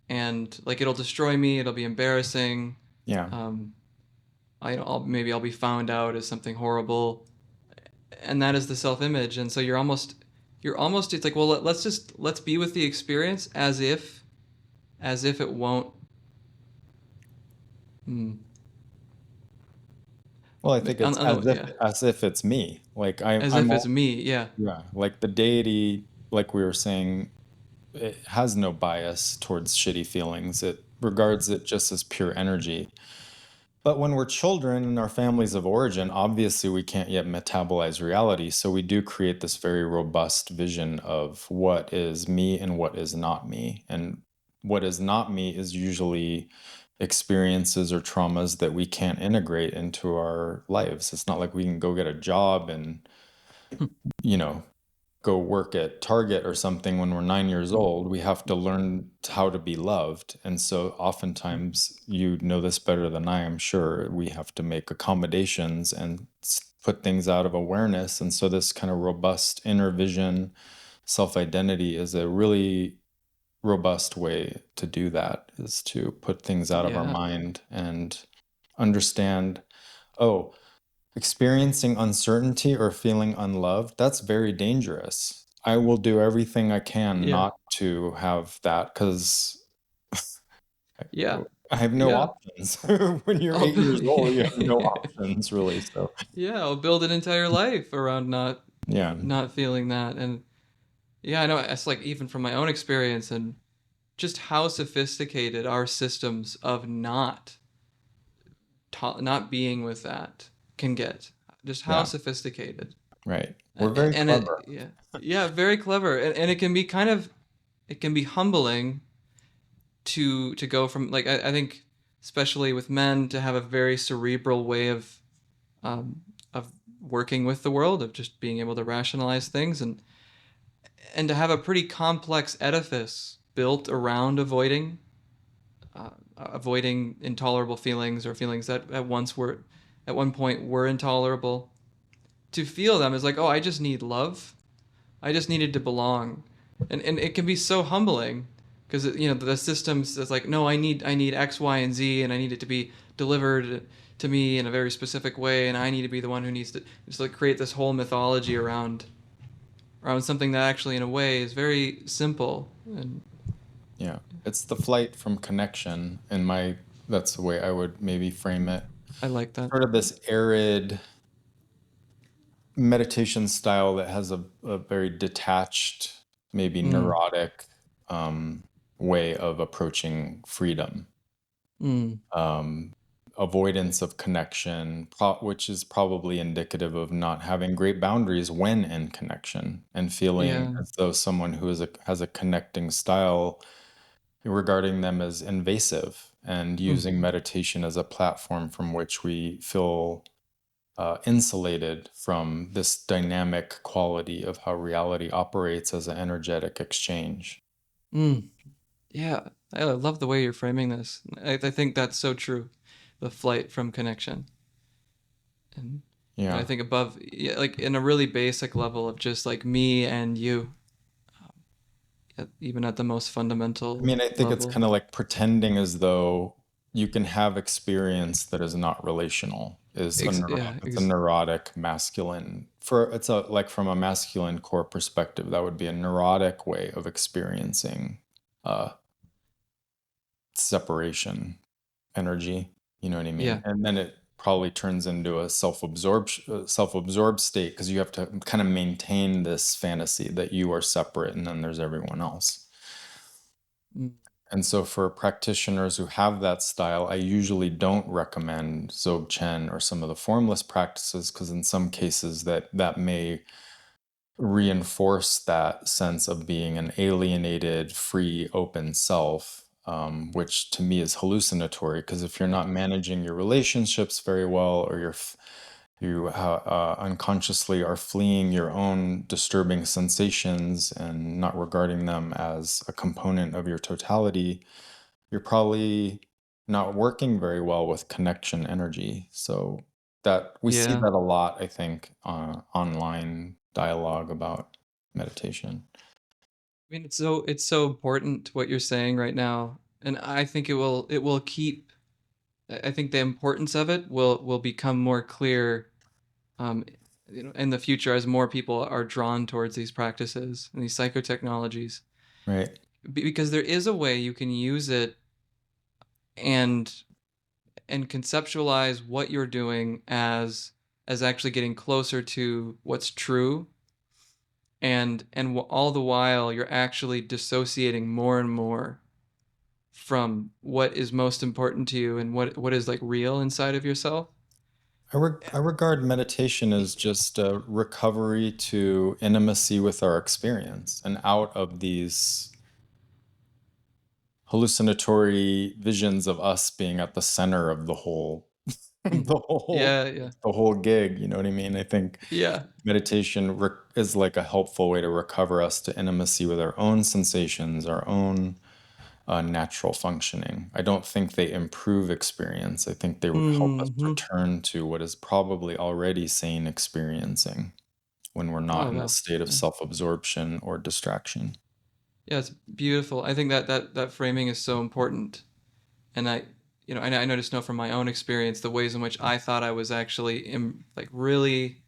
And like, it'll destroy me. It'll be embarrassing. Yeah. Um, I'll be found out as something horrible, and that is the self-image. And so you're almost it's like, well, let's be with the experience as if it won't. Hmm, Well, I think it's yeah, as if it's me. Like as I'm if it's all, me. Yeah. yeah, like the deity, like we were saying, it has no bias towards shitty feelings. It regards it just as pure energy. But when we're children in our families of origin, obviously we can't yet metabolize reality. So we do create this very robust vision of what is me and what is not me. And what is not me is usually experiences or traumas that we can't integrate into our lives. It's not like we can go get a job and, you know, go work at Target or something when we're 9 years old. We have to learn how to be loved. And so oftentimes, you know this better than I am sure, we have to make accommodations and put things out of awareness. And so this kind of robust inner vision, self-identity is a really robust way to do that, is to put things out of our Yeah. mind and understand, oh, experiencing uncertainty or feeling unloved, that's very dangerous. I will do everything I can Yeah. not to have that because Yeah. I have no Yeah. options. When you're I'll 8 years build, old, you have no options really. So, yeah, I'll build an entire life around not yeah, not feeling that. And yeah, I know it's like, even from my own experience and just how sophisticated our systems of not being with that can get. Just how yeah, sophisticated. right. We're very And it, clever. yeah, very clever. And it can be it can be humbling to go from, like, I think, especially with men, to have a very cerebral way um, of working with the world, of just being able to rationalize things, and to have a pretty complex edifice built around avoiding intolerable feelings, or feelings that at one point were intolerable. To feel them is like, oh, I just need love. I just needed to belong, and it can be so humbling, because the systems is like, no, I need X, Y, and Z, and I need it to be delivered to me in a very specific way, and I need to be the one who needs to just like create this whole mythology around something that actually, in a way, is very simple. And Yeah. It's the flight from connection. That's the way I would maybe frame it. I like that. Sort of this arid meditation style that has a very detached, maybe Mm, neurotic way of approaching freedom, mm, um, avoidance of connection, which is probably indicative of not having great boundaries when in connection, and feeling yeah. as though someone who has a connecting style, regarding them as invasive, and Mm, using meditation as a platform from which we feel insulated from this dynamic quality of how reality operates as an energetic exchange. mm. Yeah, I love the way you're framing this. I think that's so true. The flight from connection. and I Yeah. think above, yeah, like in a really basic level of just like me and you, even at the most I fundamental mean, I think it's level. kind of like pretending as though you can have experience that is not relational, Yeah, it's a neurotic masculine, it's a, like, from a masculine core perspective, that would be a neurotic way of experiencing uh separation energy, you know what I mean? yeah. And then it probably turns into a self-absorbed state, because you have to kind of maintain this fantasy that you are separate and then there's everyone else. Mm, And so for practitioners who have that style, I usually don't recommend Dzogchen or some of the formless practices, because in some cases that may reinforce that sense of being an alienated, free, open self, which to me is hallucinatory. Because if you're not managing your relationships very well, or You unconsciously are fleeing your own disturbing sensations and not regarding them as a component of your totality, you're probably not working very well with connection energy. So that we see Yeah. that a lot, I think, online dialogue about meditation. I mean, it's so important what you're saying right now, and I think it will keep. I think the importance of it will become more clear, um, in the future as more people are drawn towards these practices and these psychotechnologies, Right. because there is a way you can use it and conceptualize what you're doing as actually getting closer to what's true, and all the while you're actually dissociating more and more from what is most important to you and what is like real inside of yourself. I regard meditation as just a recovery to intimacy with our experience and out of these hallucinatory visions of us being at the center of the whole the whole Yeah, yeah, the whole gig, you know what I mean? I think yeah. meditation is like a helpful way to recover us to intimacy with our own sensations, our own natural functioning. I don't think they improve experience. I think they help us Hmm. return to what is probably already sane experiencing when we're not Oh in a wow. state of Yeah. self-absorption or distraction. Yeah, it's beautiful. I think that framing is so important. And I just know from my own experience the ways in which I thought I was actually like really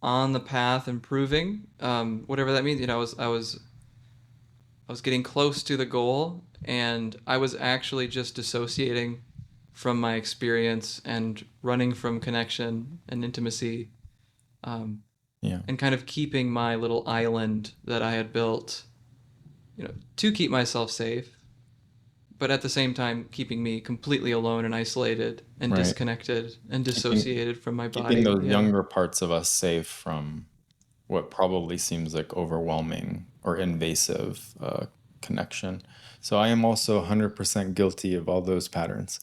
on the path improving, whatever that means. I was getting close to the goal, and I was actually just dissociating from my experience and running from connection and intimacy, um, Yeah. and kind of keeping my little island that I had built, to keep myself safe, but at the same time keeping me completely alone and isolated and Right. disconnected and Keeping dissociated from my keeping body. those Yeah. younger parts of us safe from what probably seems like overwhelming or invasive connection. So I am also 100% guilty of all those patterns.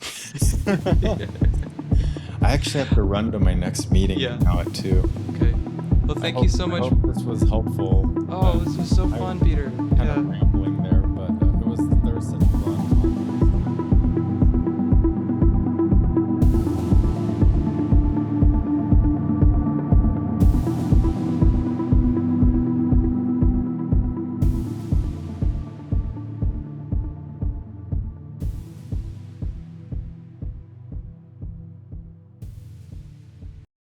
I actually have to run to my next meeting Yeah. now at 2. Okay. Well, thank you so I much. hope this was helpful. Oh, this was so fun, Peter. Kind of Yeah.